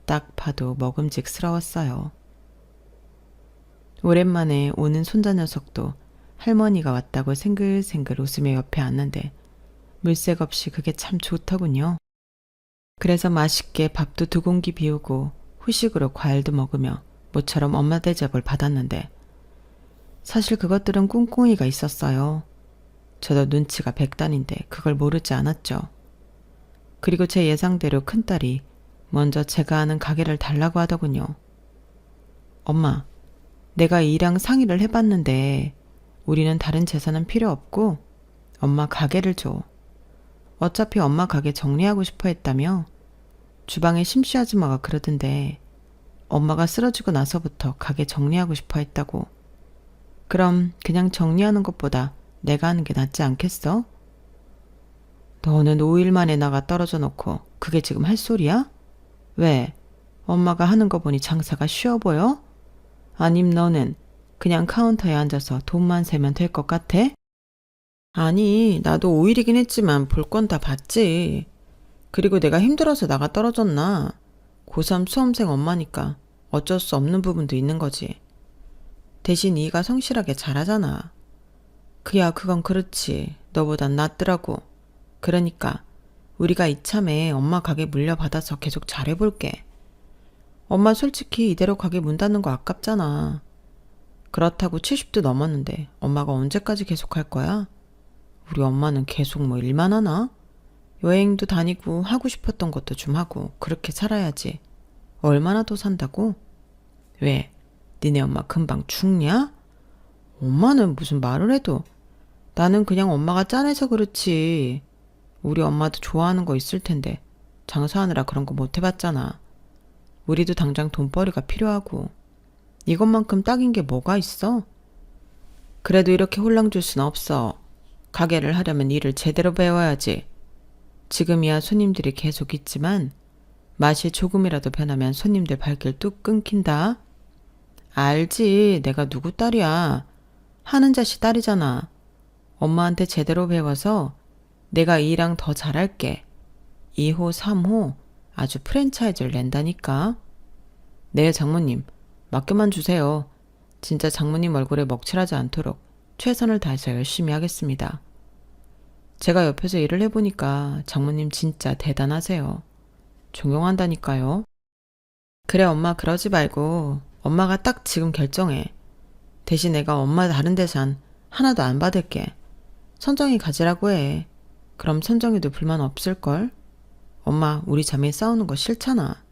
딱 봐도 먹음직스러웠어요. 오랜만에 오는 손자 녀석도 할머니가 왔다고 생글생글 웃으며 옆에 앉는데 물색 없이 그게 참 좋더군요. 그래서 맛있게 밥도 2공기 비우고 후식으로 과일도 먹으며 모처럼 엄마 대접을 받았는데 사실 그것들은 꿍꿍이가 있었어요. 저도 눈치가 백단인데 그걸 모르지 않았죠. 그리고 제 예상대로 큰딸이 먼저 제가 아는 가게를 달라고 하더군요. 엄마, 내가 이랑 상의를 해봤는데 우리는 다른 재산은 필요 없고 엄마 가게를 줘. 어차피 엄마 가게 정리하고 싶어 했다며? 주방에 심씨 아줌마가 그러던데 엄마가 쓰러지고 나서부터 가게 정리하고 싶어 했다고. 그럼 그냥 정리하는 것보다 내가 하는 게 낫지 않겠어? 너는 5일 만에 나가 떨어져 놓고 그게 지금 할 소리야? 왜? 엄마가 하는 거 보니 장사가 쉬워 보여? 아님 너는 그냥 카운터에 앉아서 돈만 세면 될 것 같아? 아니, 나도 5일이긴 했지만 볼 건 다 봤지. 그리고 내가 힘들어서 나가 떨어졌나? 고3 수험생 엄마니까 어쩔 수 없는 부분도 있는 거지. 대신 네가 성실하게 잘하잖아. 그야 그건 그렇지. 너보단 낫더라고. 그러니까 우리가 이참에 엄마 가게 물려받아서 계속 잘해볼게. 엄마 솔직히 이대로 가게 문 닫는 거 아깝잖아. 그렇다고 70도 넘었는데 엄마가 언제까지 계속 할 거야? 우리 엄마는 계속 뭐 일만 하나? 여행도 다니고 하고 싶었던 것도 좀 하고 그렇게 살아야지. 얼마나 더 산다고? 왜? 니네 엄마 금방 죽냐? 엄마는 무슨 말을 해도 나는 그냥 엄마가 짠해서 그렇지. 우리 엄마도 좋아하는 거 있을 텐데 장사하느라 그런 거 못 해봤잖아. 우리도 당장 돈벌이가 필요하고 이것만큼 딱인 게 뭐가 있어? 그래도 이렇게 홀랑 줄 순 없어. 가게를 하려면 일을 제대로 배워야지. 지금이야 손님들이 계속 있지만 맛이 조금이라도 변하면 손님들 발길 뚝 끊긴다. 알지. 내가 누구 딸이야. 하는 자식 딸이잖아. 엄마한테 제대로 배워서 내가 이랑 더 잘할게. 2호, 3호 아주 프랜차이즈를 낸다니까. 네, 장모님. 맡겨만 주세요. 진짜 장모님 얼굴에 먹칠하지 않도록 최선을 다해서 열심히 하겠습니다. 제가 옆에서 일을 해보니까 장모님 진짜 대단하세요. 존경한다니까요. 그래, 엄마 그러지 말고 엄마가 딱 지금 결정해. 대신 내가 엄마 다른 데산 하나도 안 받을게. 선정이 가지라고 해. 그럼 선정이도 불만 없을걸? 엄마 우리 자매 싸우는 거 싫잖아.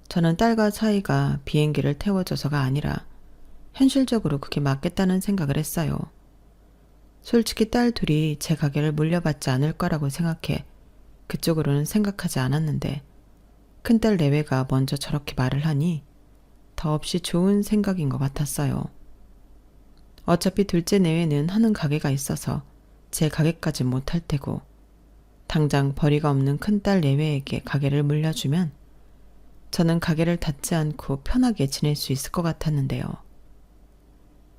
저는 딸과 사이가 비행기를 태워줘서가 아니라 현실적으로 그게 맞겠다는 생각을 했어요. 솔직히 딸 둘이 제 가게를 물려받지 않을 거라고 생각해 그쪽으로는 생각하지 않았는데 큰딸 내외가 먼저 저렇게 말을 하니 더없이 좋은 생각인 것 같았어요. 어차피 둘째 내외는 하는 가게가 있어서 제 가게까지 못할 테고 당장 벌이가 없는 큰딸 내외에게 가게를 물려주면 저는 가게를 닫지 않고 편하게 지낼 수 있을 것 같았는데요.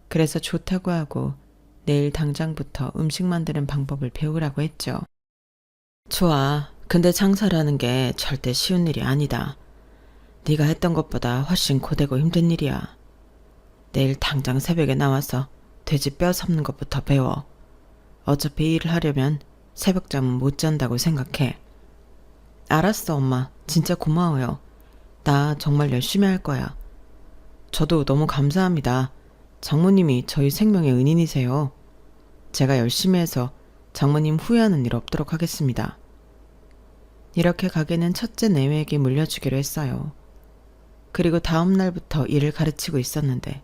그래서 좋다고 하고 내일 당장부터 음식 만드는 방법을 배우라고 했죠. 좋아. 근데 장사라는 게 절대 쉬운 일이 아니다. 네가 했던 것보다 훨씬 고되고 힘든 일이야. 내일 당장 새벽에 나와서 돼지 뼈 삶는 것부터 배워. 어차피 일을 하려면 새벽잠은 못 잔다고 생각해. 알았어, 엄마. 진짜 고마워요. 나 정말 열심히 할 거야. 저도 너무 감사합니다. 장모님이 저희 생명의 은인이세요. 제가 열심히 해서 장모님 후회하는 일 없도록 하겠습니다. 이렇게 가게는 첫째 내외에게 물려주기로 했어요. 그리고 다음 날부터 일을 가르치고 있었는데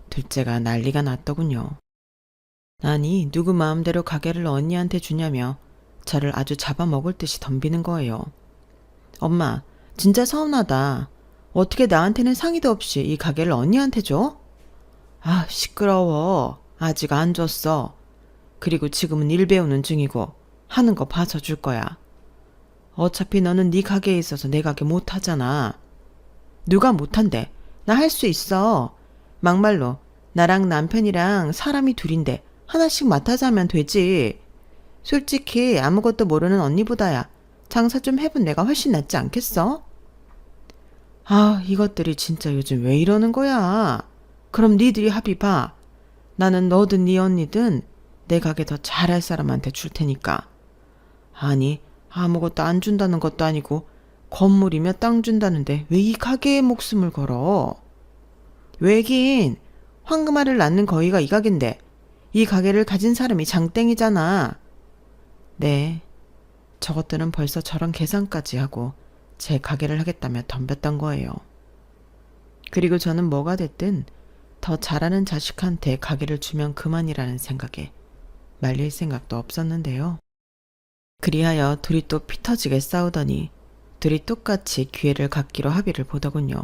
둘째가 난리가 났더군요. 아니, 누구 마음대로 가게를 언니한테 주냐며 저를 아주 잡아먹을 듯이 덤비는 거예요. 엄마, 진짜 서운하다. 어떻게 나한테는 상의도 없이 이 가게를 언니한테 줘? 아, 시끄러워. 아직 안 줬어. 그리고 지금은 일 배우는 중이고 하는 거 봐서 줄 거야. 어차피 너는 네 가게에 있어서 내 가게 못 하잖아. 누가 못한대? 나 할 수 있어. 막말로 나랑 남편이랑 사람이 둘인데 하나씩 맡아서 하면 되지. 솔직히 아무것도 모르는 언니보다야 장사 좀 해본 내가 훨씬 낫지 않겠어? 아, 이것들이 진짜 요즘 왜 이러는 거야? 그럼 니들이 합의 봐. 나는 너든 네 언니든 내 가게 더 잘할 사람한테 줄 테니까. 아니, 아무것도 안 준다는 것도 아니고 건물이며 땅 준다는데 왜 이 가게에 목숨을 걸어? 왜긴 황금알을 낳는 거위가 이 가게인데 이 가게를 가진 사람이 장땡이잖아. 네, 저것들은 벌써 저런 계산까지 하고 제 가게를 하겠다며 덤볐던 거예요. 그리고 저는 뭐가 됐든 더 잘하는 자식한테 가게를 주면 그만이라는 생각에 말릴 생각도 없었는데요. 그리하여 둘이 또 피 터지게 싸우더니 둘이 똑같이 기회를 갖기로 합의를 보더군요.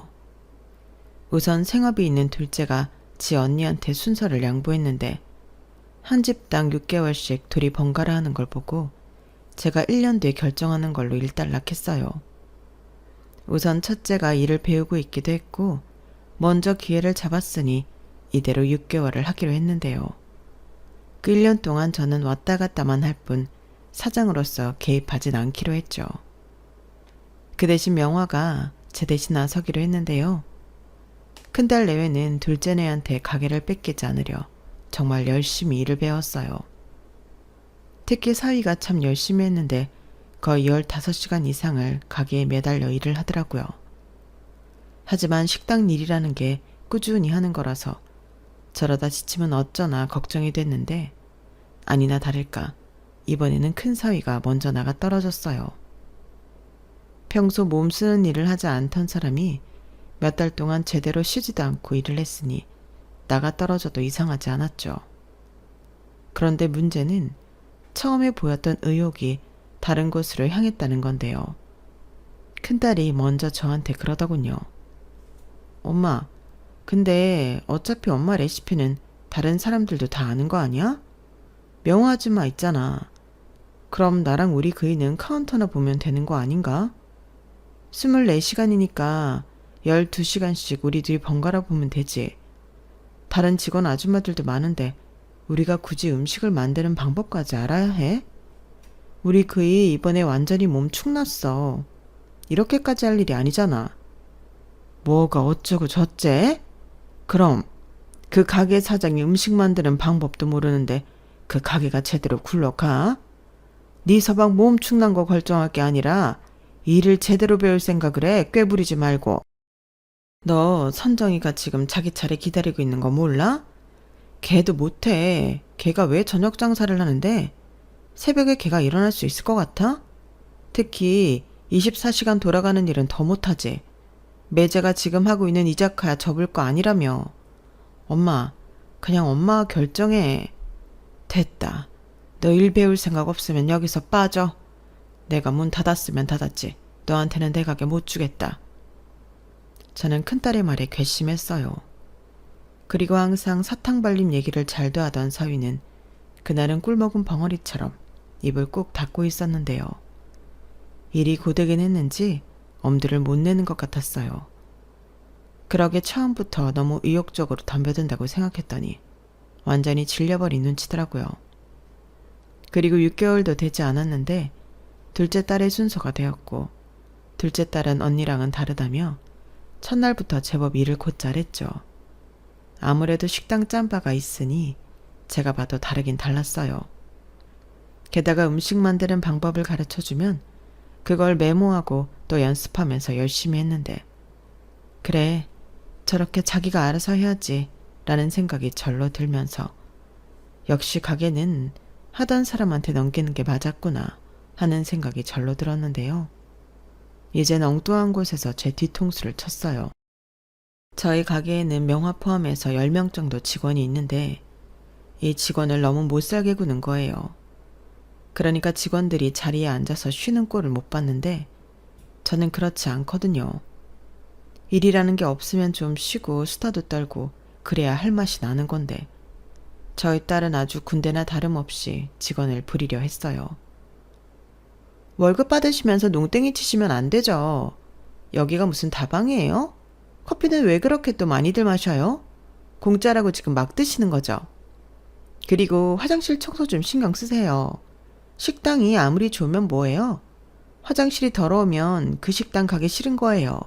우선 생업이 있는 둘째가 지 언니한테 순서를 양보했는데 한 집당 6개월씩 둘이 번갈아 하는 걸 보고 제가 1년 뒤에 결정하는 걸로 일단락했어요. 우선 첫째가 일을 배우고 있기도 했고 먼저 기회를 잡았으니 이대로 6개월을 하기로 했는데요. 그 1년 동안 저는 왔다 갔다만 할 뿐 사장으로서 개입하진 않기로 했죠. 그 대신 명화가 제 대신 나서기로 했는데요. 큰딸 내외는 둘째네한테 가게를 뺏기지 않으려 정말 열심히 일을 배웠어요. 특히 사위가 참 열심히 했는데 거의 15시간 이상을 가게에 매달려 일을 하더라고요. 하지만 식당 일이라는 게 꾸준히 하는 거라서 저러다 지치면 어쩌나 걱정이 됐는데 아니나 다를까 이번에는 큰 사위가 먼저 나가 떨어졌어요. 평소 몸 쓰는 일을 하지 않던 사람이 몇 달 동안 제대로 쉬지도 않고 일을 했으니 나가 떨어져도 이상하지 않았죠. 그런데 문제는 처음에 보였던 의욕이 다른 곳으로 향했다는 건데요. 큰딸이 먼저 저한테 그러더군요. 엄마, 근데 어차피 엄마 레시피는 다른 사람들도 다 아는 거 아니야? 명호 아줌마 있잖아. 그럼 나랑 우리 그이는 카운터나 보면 되는 거 아닌가? 24시간이니까 12시간씩 우리 둘이 번갈아 보면 되지. 다른 직원 아줌마들도 많은데 우리가 굳이 음식을 만드는 방법까지 알아야 해? 우리 그이 이번에 완전히 몸 축났어. 이렇게까지 할 일이 아니잖아. 뭐가 어쩌고 저째? 그럼 그 가게 사장이 음식 만드는 방법도 모르는데 그 가게가 제대로 굴러가? 네 서방 몸 축난 거 결정할 게 아니라 일을 제대로 배울 생각을 해. 꾀부리지 말고. 너 선정이가 지금 자기 차례 기다리고 있는 거 몰라? 걔도 못해. 걔가 왜 저녁 장사를 하는데 새벽에 걔가 일어날 수 있을 것 같아? 특히 24시간 돌아가는 일은 더 못하지. 매제가 지금 하고 있는 이자카야 접을 거 아니라며. 엄마, 그냥 엄마가 결정해. 됐다. 너 일 배울 생각 없으면 여기서 빠져. 내가 문 닫았으면 닫았지. 너한테는 내 가게 못 주겠다. 저는 큰딸의 말에 괘씸했어요. 그리고 항상 사탕 발림 얘기를 잘도 하던 사위는 그날은 꿀먹은 벙어리처럼 입을 꾹 닫고 있었는데요. 일이 고되긴 했는지 엄두를 못 내는 것 같았어요. 그러게 처음부터 너무 의욕적으로 덤벼든다고 생각했더니 완전히 질려버린 눈치더라고요. 그리고 6개월도 되지 않았는데 둘째 딸의 순서가 되었고 둘째 딸은 언니랑은 다르다며 첫날부터 제법 일을 곧잘 했죠. 아무래도 식당 짬바가 있으니 제가 봐도 다르긴 달랐어요. 게다가 음식 만드는 방법을 가르쳐주면 그걸 메모하고 또 연습하면서 열심히 했는데 그래, 저렇게 자기가 알아서 해야지 라는 생각이 절로 들면서 역시 가게는 하던 사람한테 넘기는 게 맞았구나 하는 생각이 절로 들었는데요. 이젠 엉뚱한 곳에서 제 뒤통수를 쳤어요. 저희 가게에는 명화 포함해서 10명 정도 직원이 있는데 이 직원을 너무 못살게 구는 거예요. 그러니까 직원들이 자리에 앉아서 쉬는 꼴을 못 봤는데 저는 그렇지 않거든요. 일이라는 게 없으면 좀 쉬고 수다도 떨고 그래야 할 맛이 나는 건데 저희 딸은 아주 군대나 다름없이 직원을 부리려 했어요. 월급 받으시면서 농땡이 치시면 안 되죠. 여기가 무슨 다방이에요? 커피는 왜 그렇게 또 많이들 마셔요? 공짜라고 지금 막 드시는 거죠. 그리고 화장실 청소 좀 신경 쓰세요. 식당이 아무리 좋으면 뭐예요? 화장실이 더러우면 그 식당 가기 싫은 거예요.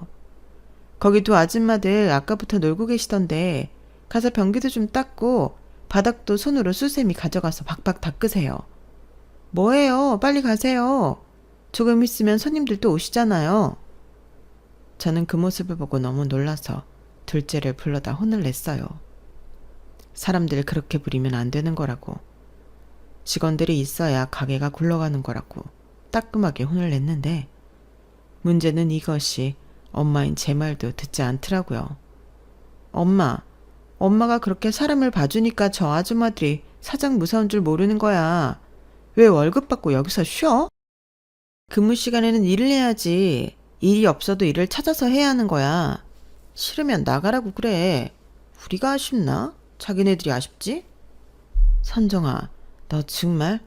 거기 두 아줌마들 아까부터 놀고 계시던데 가서 변기도 좀 닦고 바닥도 손으로 수세미 가져가서 박박 닦으세요. 뭐예요? 빨리 가세요. 조금 있으면 손님들 또 오시잖아요. 저는 그 모습을 보고 너무 놀라서 둘째를 불러다 혼을 냈어요. 사람들 그렇게 부리면 안 되는 거라고. 직원들이 있어야 가게가 굴러가는 거라고 따끔하게 혼을 냈는데 문제는 이것이 엄마인 제 말도 듣지 않더라고요. 엄마가 그렇게 사람을 봐주니까 저 아줌마들이 사장 무서운 줄 모르는 거야. 왜 월급 받고 여기서 쉬어? 근무 시간에는 일을 해야지. 일이 없어도 일을 찾아서 해야 하는 거야. 싫으면 나가라고 그래. 우리가 아쉽나? 자기네들이 아쉽지? 선정아, 너 정말?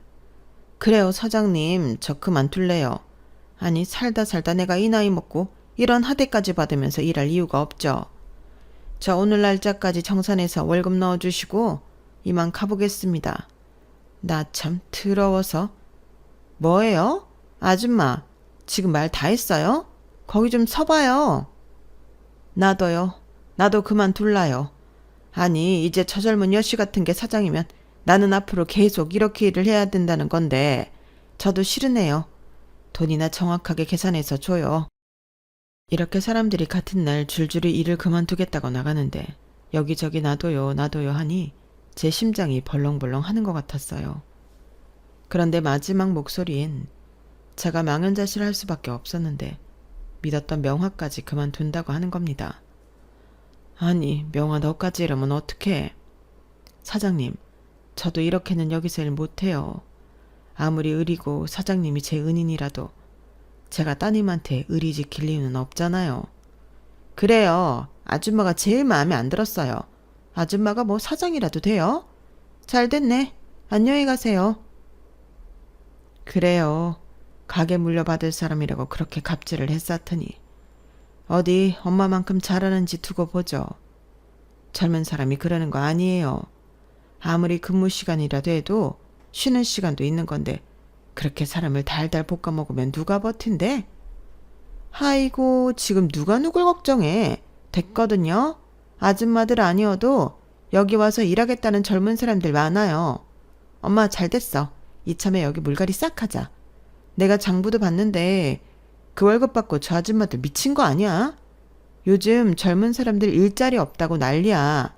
그래요, 사장님. 저 그만둘래요. 아니, 살다 내가 이 나이 먹고 이런 하대까지 받으면서 일할 이유가 없죠. 저 오늘 날짜까지 정산해서 월급 넣어주시고 이만 가보겠습니다. 나 참 더러워서. 뭐예요? 아줌마, 지금 말 다 했어요? 거기 좀 서봐요. 나도요. 나도 그만둘라요. 아니, 이제 저 젊은 여씨 같은 게 사장이면 나는 앞으로 계속 이렇게 일을 해야 된다는 건데 저도 싫으네요. 돈이나 정확하게 계산해서 줘요. 이렇게 사람들이 같은 날 줄줄이 일을 그만두겠다고 나가는데 여기저기 놔둬요, 놔둬요 하니 제 심장이 벌렁벌렁 하는 것 같았어요. 그런데 마지막 목소리엔 제가 망연자실을 할 수밖에 없었는데 믿었던 명화까지 그만둔다고 하는 겁니다. 아니, 명화 너까지 이러면 어떡해. 사장님, 저도 이렇게는 여기서 일 못해요. 아무리 의리고 사장님이 제 은인이라도 제가 따님한테 의리 지킬 이유는 없잖아요. 그래요. 아줌마가 제일 마음에 안 들었어요. 아줌마가 뭐 사장이라도 돼요? 잘 됐네. 안녕히 가세요. 그래요. 가게 물려받을 사람이라고 그렇게 갑질을 했었더니 어디 엄마만큼 잘하는지 두고 보죠. 젊은 사람이 그러는 거 아니에요. 아무리 근무 시간이라도 해도 쉬는 시간도 있는 건데 그렇게 사람을 달달 볶아 먹으면 누가 버틴대? 아이고, 지금 누가 누굴 걱정해. 됐거든요. 아줌마들 아니어도 여기 와서 일하겠다는 젊은 사람들 많아요. 엄마 잘 됐어. 이참에 여기 물갈이 싹 하자. 내가 장부도 봤는데 그 월급 받고 저 아줌마들 미친 거 아니야? 요즘 젊은 사람들 일자리 없다고 난리야.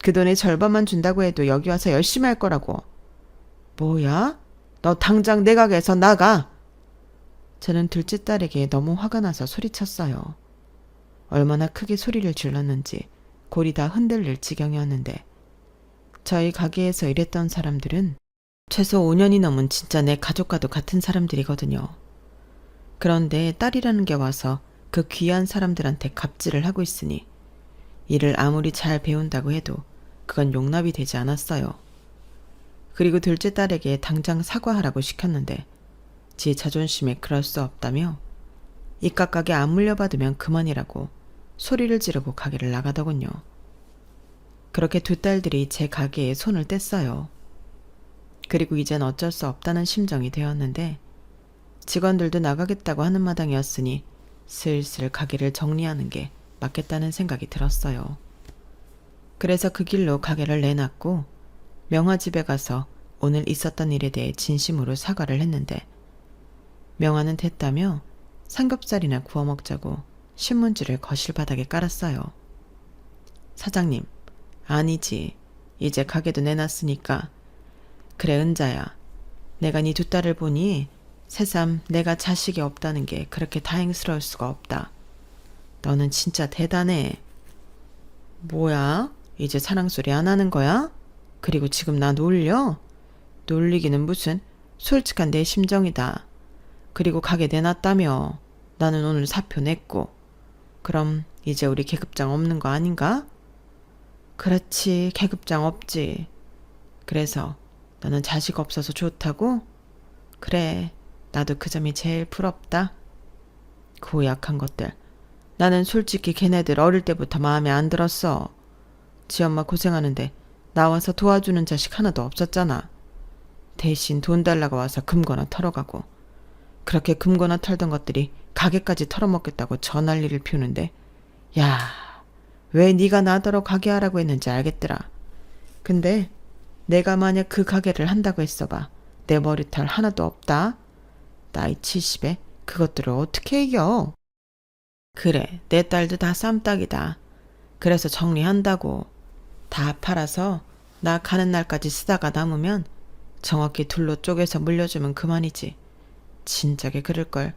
그 돈의 절반만 준다고 해도 여기 와서 열심히 할 거라고. 뭐야? 너 당장 내 가게에서 나가. 저는 둘째 딸에게 너무 화가 나서 소리쳤어요. 얼마나 크게 소리를 질렀는지 골이 다 흔들릴 지경이었는데 저희 가게에서 일했던 사람들은 최소 5년이 넘은 진짜 내 가족과도 같은 사람들이거든요. 그런데 딸이라는 게 와서 그 귀한 사람들한테 갑질을 하고 있으니 일을 아무리 잘 배운다고 해도 그건 용납이 되지 않았어요. 그리고 둘째 딸에게 당장 사과하라고 시켰는데 지 자존심에 그럴 수 없다며 이깟 가게 안 물려받으면 그만이라고 소리를 지르고 가게를 나가더군요. 그렇게 두 딸들이 제 가게에 손을 뗐어요. 그리고 이젠 어쩔 수 없다는 심정이 되었는데 직원들도 나가겠다고 하는 마당이었으니 슬슬 가게를 정리하는 게 맞겠다는 생각이 들었어요. 그래서 그 길로 가게를 내놨고 명화 집에 가서 오늘 있었던 일에 대해 진심으로 사과를 했는데 명화는 됐다며 삼겹살이나 구워 먹자고 신문지를 거실 바닥에 깔았어요. 사장님, 아니지. 이제 가게도 내놨으니까. 그래, 은자야. 내가 네 두 딸을 보니 새삼 내가 자식이 없다는 게 그렇게 다행스러울 수가 없다. 너는 진짜 대단해. 뭐야? 이제 사랑소리 안 하는 거야? 그리고 지금 나 놀려? 놀리기는 무슨, 솔직한 내 심정이다. 그리고 가게 내놨다며. 나는 오늘 사표 냈고. 그럼 이제 우리 계급장 없는 거 아닌가? 그렇지, 계급장 없지. 그래서 너는 자식 없어서 좋다고? 그래, 나도 그 점이 제일 부럽다. 고약한 것들. 나는 솔직히 걔네들 어릴 때부터 마음에 안 들었어. 지 엄마 고생하는데 나와서 도와주는 자식 하나도 없었잖아. 대신 돈 달라고 와서 금거나 털어가고 그렇게 금거나 털던 것들이 가게까지 털어먹겠다고 저 난리를 피우는데 야, 왜 네가 나더러 가게 하라고 했는지 알겠더라. 근데 내가 만약 그 가게를 한다고 했어봐. 내 머리털 하나도 없다. 나이 70에 그것들을 어떻게 이겨? 그래, 내 딸도 다 쌈딱이다. 그래서 정리한다고. 다 팔아서 나 가는 날까지 쓰다가 남으면 정확히 둘로 쪼개서 물려주면 그만이지. 진작에 그럴걸.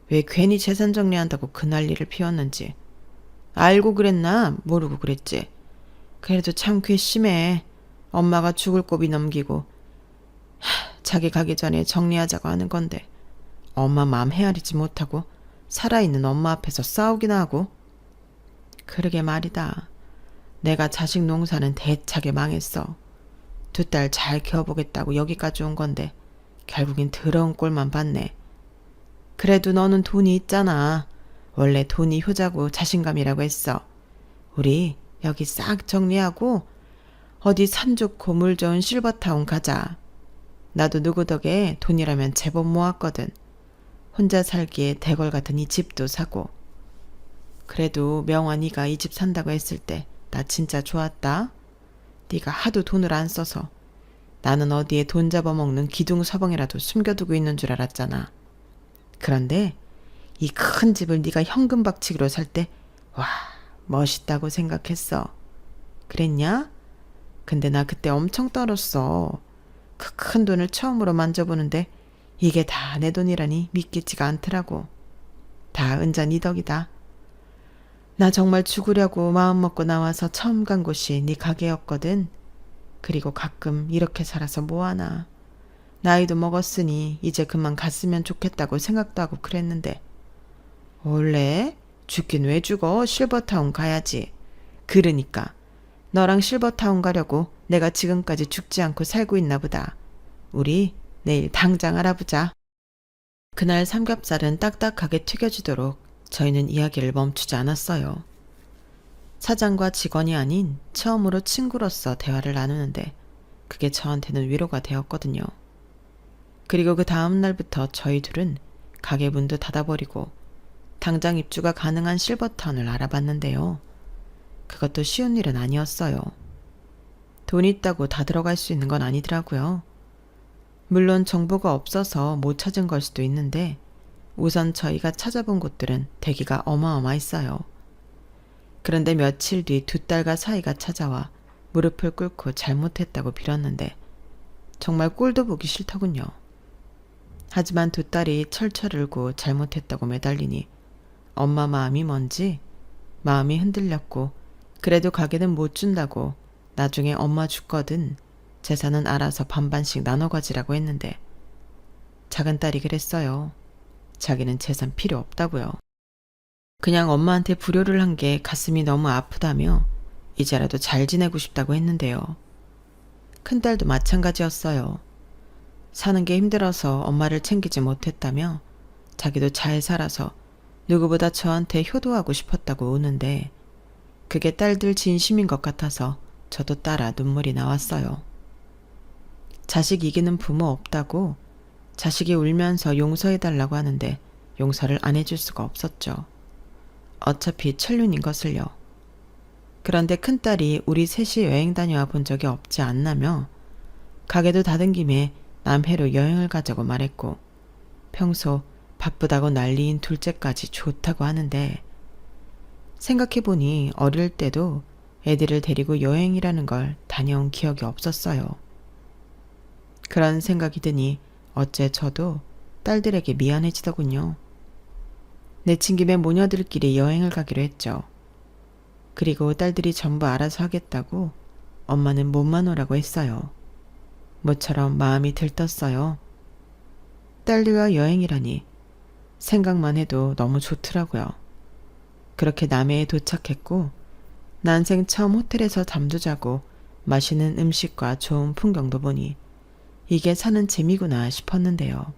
왜 괜히 재산 정리한다고 그 난리를 피웠는지. 알고 그랬나? 모르고 그랬지. 그래도 참 괘씸해. 엄마가 죽을 고비 넘기고 자기 가기 전에 정리하자고 하는 건데 엄마 마음 헤아리지 못하고 살아있는 엄마 앞에서 싸우기나 하고. 그러게 말이다. 내가 자식 농사는 대차게 망했어. 두 딸 잘 키워보겠다고 여기까지 온 건데 결국엔 더러운 꼴만 봤네. 그래도 너는 돈이 있잖아. 원래 돈이 효자고 자신감이라고 했어. 우리 여기 싹 정리하고 어디 산 좋고 물 좋은 실버타운 가자. 나도 누구 덕에 돈이라면 제법 모았거든. 혼자 살기에 대궐 같은 이 집도 사고. 그래도 명화 네가 이 집 산다고 했을 때 나 진짜 좋았다. 네가 하도 돈을 안 써서 나는 어디에 돈 잡아먹는 기둥서벙이라도 숨겨두고 있는 줄 알았잖아. 그런데 이 큰 집을 네가 현금 박치기로 살 때 와, 멋있다고 생각했어. 그랬냐? 근데 나 그때 엄청 떨었어. 그 큰 돈을 처음으로 만져보는데 이게 다 내 돈이라니 믿기지가 않더라고. 다 은자 네 덕이다. 나 정말 죽으려고 마음먹고 나와서 처음 간 곳이 네 가게였거든. 그리고 가끔 이렇게 살아서 뭐하나. 나이도 먹었으니 이제 그만 갔으면 좋겠다고 생각도 하고 그랬는데. 원래? 죽긴 왜 죽어? 실버타운 가야지. 그러니까 너랑 실버타운 가려고 내가 지금까지 죽지 않고 살고 있나 보다. 우리 내일 당장 알아보자. 그날 삼겹살은 딱딱하게 튀겨지도록 저희는 이야기를 멈추지 않았어요. 사장과 직원이 아닌 처음으로 친구로서 대화를 나누는데 그게 저한테는 위로가 되었거든요. 그리고 그 다음 날부터 저희 둘은 가게 문도 닫아버리고 당장 입주가 가능한 실버타운을 알아봤는데요. 그것도 쉬운 일은 아니었어요. 돈 있다고 다 들어갈 수 있는 건 아니더라고요. 물론 정보가 없어서 못 찾은 걸 수도 있는데 우선 저희가 찾아본 곳들은 대기가 어마어마했어요. 그런데 며칠 뒤 두 딸과 사이가 찾아와 무릎을 꿇고 잘못했다고 빌었는데 정말 꼴도 보기 싫더군요. 하지만 두 딸이 철철 울고 잘못했다고 매달리니 엄마 마음이 뭔지 마음이 흔들렸고 그래도 가게는 못 준다고 나중에 엄마 죽거든 재산은 알아서 반반씩 나눠 가지라고 했는데 작은 딸이 그랬어요. 자기는 재산 필요 없다고요. 그냥 엄마한테 불효를 한 게 가슴이 너무 아프다며 이제라도 잘 지내고 싶다고 했는데요. 큰딸도 마찬가지였어요. 사는 게 힘들어서 엄마를 챙기지 못했다며 자기도 잘 살아서 누구보다 저한테 효도하고 싶었다고 우는데 그게 딸들 진심인 것 같아서 저도 따라 눈물이 나왔어요. 자식 이기는 부모 없다고 자식이 울면서 용서해달라고 하는데 용서를 안 해줄 수가 없었죠. 어차피 천륜인 것을요. 그런데 큰딸이 우리 셋이 여행 다녀와 본 적이 없지 않나며 가게도 닫은 김에 남해로 여행을 가자고 말했고 평소 바쁘다고 난리인 둘째까지 좋다고 하는데 생각해보니 어릴 때도 애들을 데리고 여행이라는 걸 다녀온 기억이 없었어요. 그런 생각이 드니 어째 저도 딸들에게 미안해지더군요. 내친 김에 모녀들끼리 여행을 가기로 했죠. 그리고 딸들이 전부 알아서 하겠다고 엄마는 몸만 오라고 했어요. 모처럼 마음이 들떴어요. 딸들과 여행이라니 생각만 해도 너무 좋더라고요. 그렇게 남해에 도착했고 난생 처음 호텔에서 잠도 자고 맛있는 음식과 좋은 풍경도 보니 이게 사는 재미구나 싶었는데요.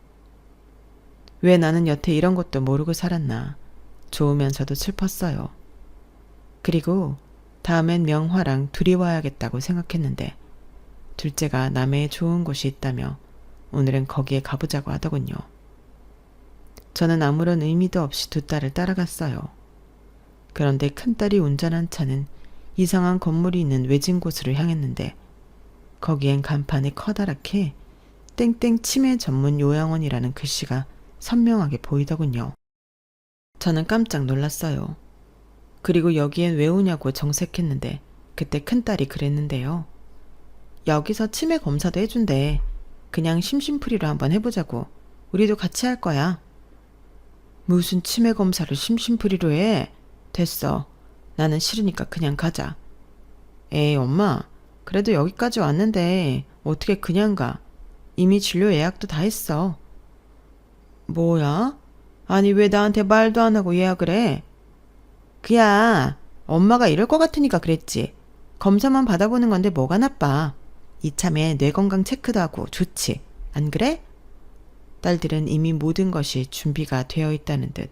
왜 나는 여태 이런 것도 모르고 살았나 좋으면서도 슬펐어요. 그리고 다음엔 명화랑 둘이 와야겠다고 생각했는데 둘째가 남해에 좋은 곳이 있다며 오늘은 거기에 가보자고 하더군요. 저는 아무런 의미도 없이 두 딸을 따라갔어요. 그런데 큰딸이 운전한 차는 이상한 건물이 있는 외진 곳으로 향했는데 거기엔 간판에 커다랗게 땡땡 치매 전문 요양원이라는 글씨가 선명하게 보이더군요. 저는 깜짝 놀랐어요. 그리고 여기엔 왜 오냐고 정색했는데 그때 큰딸이 그랬는데요. 여기서 치매 검사도 해준대. 그냥 심심풀이로 한번 해보자고. 우리도 같이 할 거야. 무슨 치매 검사를 심심풀이로 해? 됐어. 나는 싫으니까 그냥 가자. 에이 엄마, 그래도 여기까지 왔는데 어떻게 그냥 가? 이미 진료 예약도 다 했어. 뭐야? 아니 왜 나한테 말도 안 하고 예약을 해? 그야 엄마가 이럴 것 같으니까 그랬지. 검사만 받아보는 건데 뭐가 나빠. 이참에 뇌 건강 체크도 하고 좋지. 안 그래? 딸들은 이미 모든 것이 준비가 되어 있다는 듯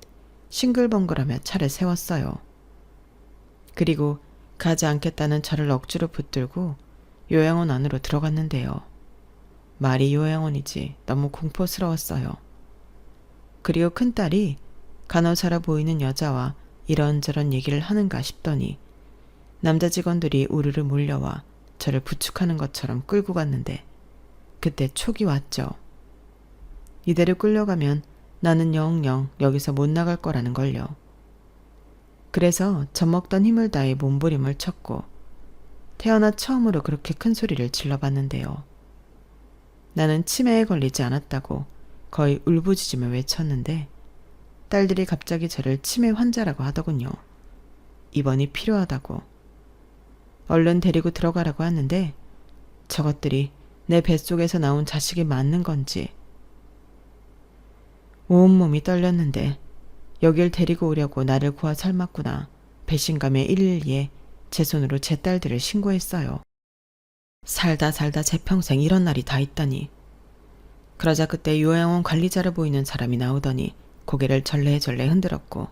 싱글벙글하며 차를 세웠어요. 그리고 가지 않겠다는 저를 억지로 붙들고 요양원 안으로 들어갔는데요. 말이 요양원이지 너무 공포스러웠어요. 그리고 큰딸이 간호사라 보이는 여자와 이런저런 얘기를 하는가 싶더니 남자 직원들이 우르르 몰려와 저를 부축하는 것처럼 끌고 갔는데 그때 촉이 왔죠. 이대로 끌려가면 나는 영영 여기서 못 나갈 거라는 걸요. 그래서 젖먹던 힘을 다해 몸부림을 쳤고 태어나 처음으로 그렇게 큰 소리를 질러봤는데요. 나는 치매에 걸리지 않았다고 거의 울부짖으며 외쳤는데 딸들이 갑자기 저를 치매 환자라고 하더군요. 입원이 필요하다고. 얼른 데리고 들어가라고 하는데 저것들이 내 뱃속에서 나온 자식이 맞는 건지 온몸이 떨렸는데 여길 데리고 오려고 나를 구워 삶았구나. 배신감에 112에 제 손으로 제 딸들을 신고했어요. 살다 제 평생 이런 날이 다 있다니. 그러자 그때 요양원 관리자로 보이는 사람이 나오더니 고개를 절레절레 흔들었고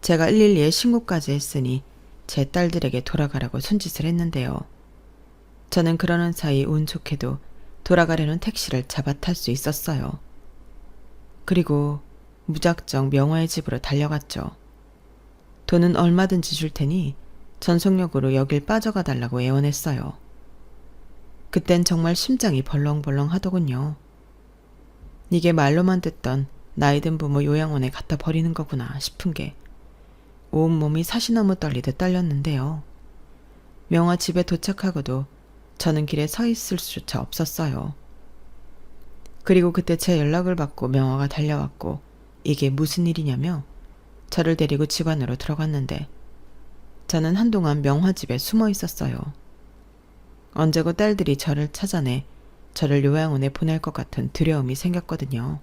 제가 112에 신고까지 했으니 제 딸들에게 돌아가라고 손짓을 했는데요. 저는 그러는 사이 운 좋게도 돌아가려는 택시를 잡아 탈 수 있었어요. 그리고 무작정 명화의 집으로 달려갔죠. 돈은 얼마든지 줄 테니 전속력으로 여길 빠져가 달라고 애원했어요. 그땐 정말 심장이 벌렁벌렁 하더군요. 이게 말로만 듣던 나이든 부모 요양원에 갖다 버리는 거구나 싶은 게 온몸이 사시나무 떨리듯 떨렸는데요. 명화 집에 도착하고도 저는 길에 서 있을 수조차 없었어요. 그리고 그때 제 연락을 받고 명화가 달려왔고 이게 무슨 일이냐며 저를 데리고 집 안으로 들어갔는데 저는 한동안 명화 집에 숨어 있었어요. 언제고 딸들이 저를 찾아내 저를 요양원에 보낼 것 같은 두려움이 생겼거든요.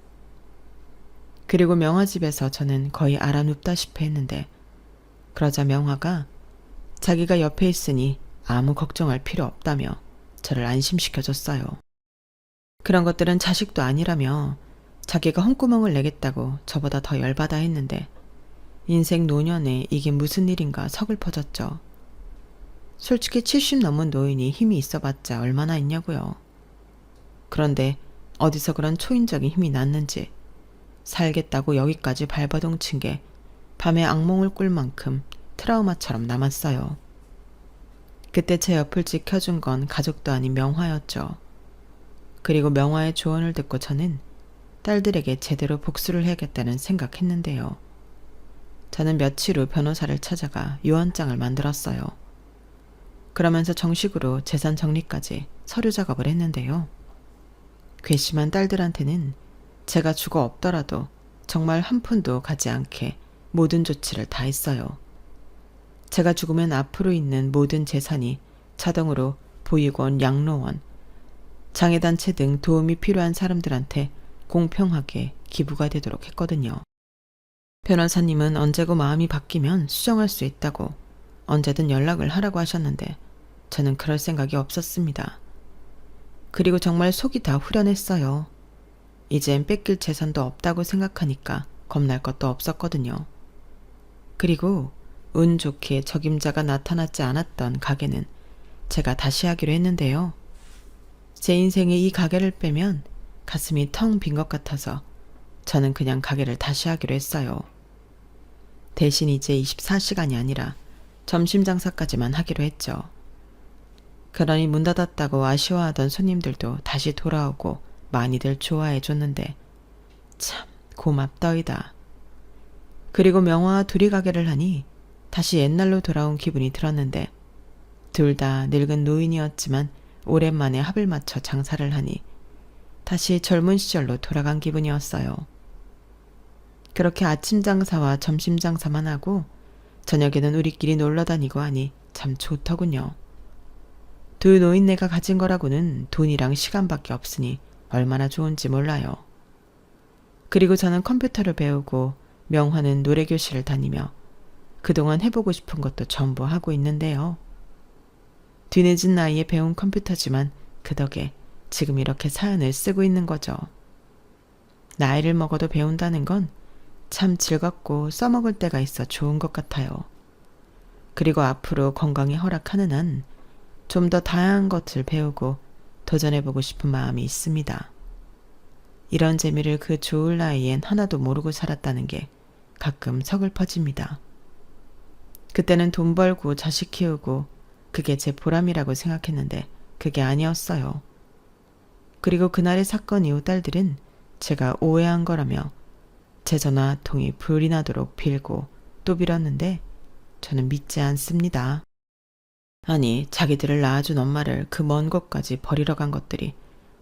그리고 명화 집에서 저는 거의 알아눕다시피 했는데 그러자 명화가 자기가 옆에 있으니 아무 걱정할 필요 없다며 저를 안심시켜줬어요. 그런 것들은 자식도 아니라며 자기가 혼구멍을 내겠다고 저보다 더 열받아 했는데 인생 노년에 이게 무슨 일인가 서글퍼졌죠. 솔직히 70 넘은 노인이 힘이 있어봤자 얼마나 있냐고요. 그런데 어디서 그런 초인적인 힘이 났는지 살겠다고 여기까지 발버둥 친 게 밤에 악몽을 꿀 만큼 트라우마처럼 남았어요. 그때 제 옆을 지켜준 건 가족도 아닌 명화였죠. 그리고 명화의 조언을 듣고 저는 딸들에게 제대로 복수를 해야겠다는 생각했는데요. 저는 며칠 후 변호사를 찾아가 유언장을 만들었어요. 그러면서 정식으로 재산 정리까지 서류 작업을 했는데요. 괘씸한 딸들한테는 제가 죽어 없더라도 정말 한 푼도 가지 않게 모든 조치를 다 했어요. 제가 죽으면 앞으로 있는 모든 재산이 자동으로 보육원, 양로원, 장애단체 등 도움이 필요한 사람들한테 공평하게 기부가 되도록 했거든요. 변호사님은 언제고 마음이 바뀌면 수정할 수 있다고 언제든 연락을 하라고 하셨는데 저는 그럴 생각이 없었습니다. 그리고 정말 속이 다 후련했어요. 이젠 뺏길 재산도 없다고 생각하니까 겁날 것도 없었거든요. 그리고 운 좋게 적임자가 나타나지 않았던 가게는 제가 다시 하기로 했는데요. 제 인생에 이 가게를 빼면 가슴이 텅 빈 것 같아서 저는 그냥 가게를 다시 하기로 했어요. 대신 이제 24시간이 아니라 점심 장사까지만 하기로 했죠. 그러니 문 닫았다고 아쉬워하던 손님들도 다시 돌아오고 많이들 좋아해 줬는데 참 고맙더이다. 그리고 명화와 둘이 가게를 하니 다시 옛날로 돌아온 기분이 들었는데 둘 다 늙은 노인이었지만 오랜만에 합을 맞춰 장사를 하니 다시 젊은 시절로 돌아간 기분이었어요. 그렇게 아침 장사와 점심 장사만 하고 저녁에는 우리끼리 놀러 다니고 하니 참 좋더군요. 두 노인네가 가진 거라고는 돈이랑 시간밖에 없으니 얼마나 좋은지 몰라요. 그리고 저는 컴퓨터를 배우고 명화는 노래교실을 다니며 그동안 해보고 싶은 것도 전부 하고 있는데요. 뒤늦은 나이에 배운 컴퓨터지만 그 덕에 지금 이렇게 사연을 쓰고 있는 거죠. 나이를 먹어도 배운다는 건 참 즐겁고 써먹을 때가 있어 좋은 것 같아요. 그리고 앞으로 건강이 허락하는 한 좀 더 다양한 것을 배우고 도전해보고 싶은 마음이 있습니다. 이런 재미를 그 좋을 나이엔 하나도 모르고 살았다는 게 가끔 서글퍼집니다. 그때는 돈 벌고 자식 키우고 그게 제 보람이라고 생각했는데 그게 아니었어요. 그리고 그날의 사건 이후 딸들은 제가 오해한 거라며 제 전화통이 불이 나도록 빌고 또 빌었는데 저는 믿지 않습니다. 아니, 자기들을 낳아준 엄마를 그 먼 곳까지 버리러 간 것들이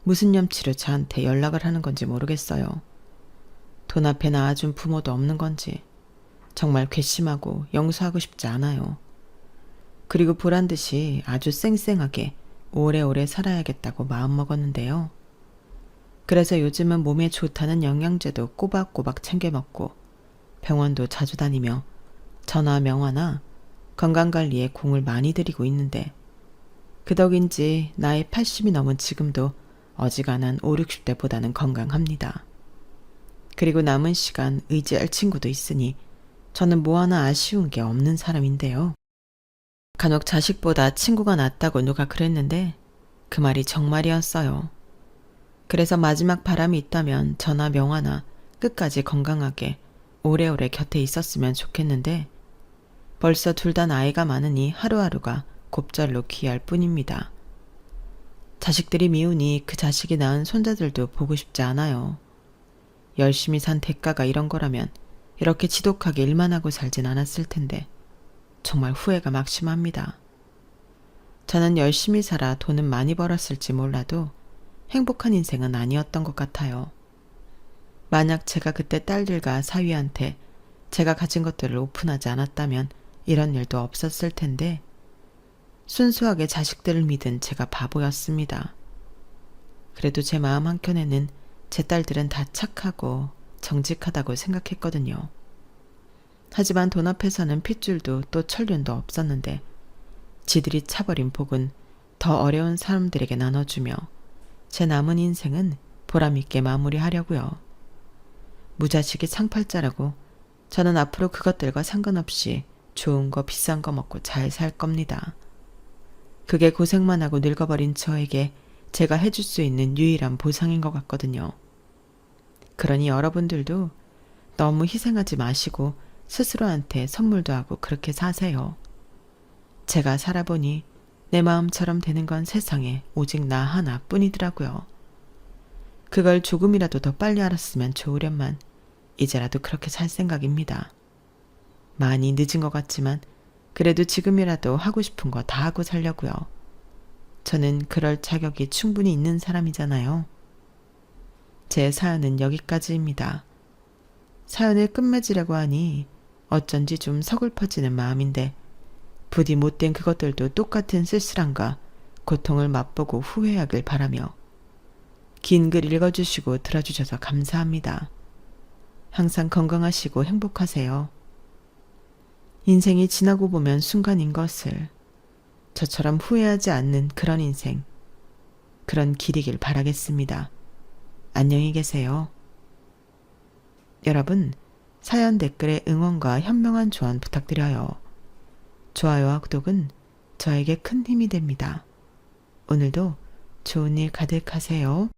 무슨 염치로 저한테 연락을 하는 건지 모르겠어요. 돈 앞에 낳아준 부모도 없는 건지 정말 괘씸하고 용서하고 싶지 않아요. 그리고 보란듯이 아주 쌩쌩하게 오래오래 살아야겠다고 마음먹었는데요. 그래서 요즘은 몸에 좋다는 영양제도 꼬박꼬박 챙겨 먹고 병원도 자주 다니며 전화 명화나 건강관리에 공을 많이 들이고 있는데 그 덕인지 나이 80이 넘은 지금도 어지간한 5, 60대보다는 건강합니다. 그리고 남은 시간 의지할 친구도 있으니 저는 뭐 하나 아쉬운 게 없는 사람인데요. 간혹 자식보다 친구가 낫다고 누가 그랬는데 그 말이 정말이었어요. 그래서 마지막 바람이 있다면 저나 명화나 끝까지 건강하게 오래오래 곁에 있었으면 좋겠는데 벌써 둘 다 나이가 많으니 하루하루가 곱절로 귀할 뿐입니다. 자식들이 미우니 그 자식이 낳은 손자들도 보고 싶지 않아요. 열심히 산 대가가 이런 거라면 이렇게 지독하게 일만 하고 살진 않았을 텐데 정말 후회가 막심합니다. 저는 열심히 살아 돈은 많이 벌었을지 몰라도 행복한 인생은 아니었던 것 같아요. 만약 제가 그때 딸들과 사위한테 제가 가진 것들을 오픈하지 않았다면 이런 일도 없었을 텐데 순수하게 자식들을 믿은 제가 바보였습니다. 그래도 제 마음 한켠에는 제 딸들은 다 착하고 정직하다고 생각했거든요. 하지만 돈 앞에서는 핏줄도 또 천륜도 없었는데 지들이 차버린 복은 더 어려운 사람들에게 나눠주며 제 남은 인생은 보람있게 마무리하려고요. 무자식이 상팔자라고 저는 앞으로 그것들과 상관없이 좋은 거 비싼 거 먹고 잘 살 겁니다. 그게 고생만 하고 늙어버린 저에게 제가 해줄 수 있는 유일한 보상인 것 같거든요. 그러니 여러분들도 너무 희생하지 마시고 스스로한테 선물도 하고 그렇게 사세요. 제가 살아보니 내 마음처럼 되는 건 세상에 오직 나 하나뿐이더라고요. 그걸 조금이라도 더 빨리 알았으면 좋으련만 이제라도 그렇게 살 생각입니다. 많이 늦은 것 같지만 그래도 지금이라도 하고 싶은 거 다 하고 살려고요. 저는 그럴 자격이 충분히 있는 사람이잖아요. 제 사연은 여기까지입니다. 사연을 끝맺으려고 하니 어쩐지 좀 서글퍼지는 마음인데 부디 못된 그것들도 똑같은 쓸쓸함과 고통을 맛보고 후회하길 바라며 긴 글 읽어주시고 들어주셔서 감사합니다. 항상 건강하시고 행복하세요. 인생이 지나고 보면 순간인 것을 저처럼 후회하지 않는 그런 인생, 그런 길이길 바라겠습니다. 안녕히 계세요. 여러분, 사연 댓글에 응원과 현명한 조언 부탁드려요. 좋아요와 구독은 저에게 큰 힘이 됩니다. 오늘도 좋은 일 가득하세요.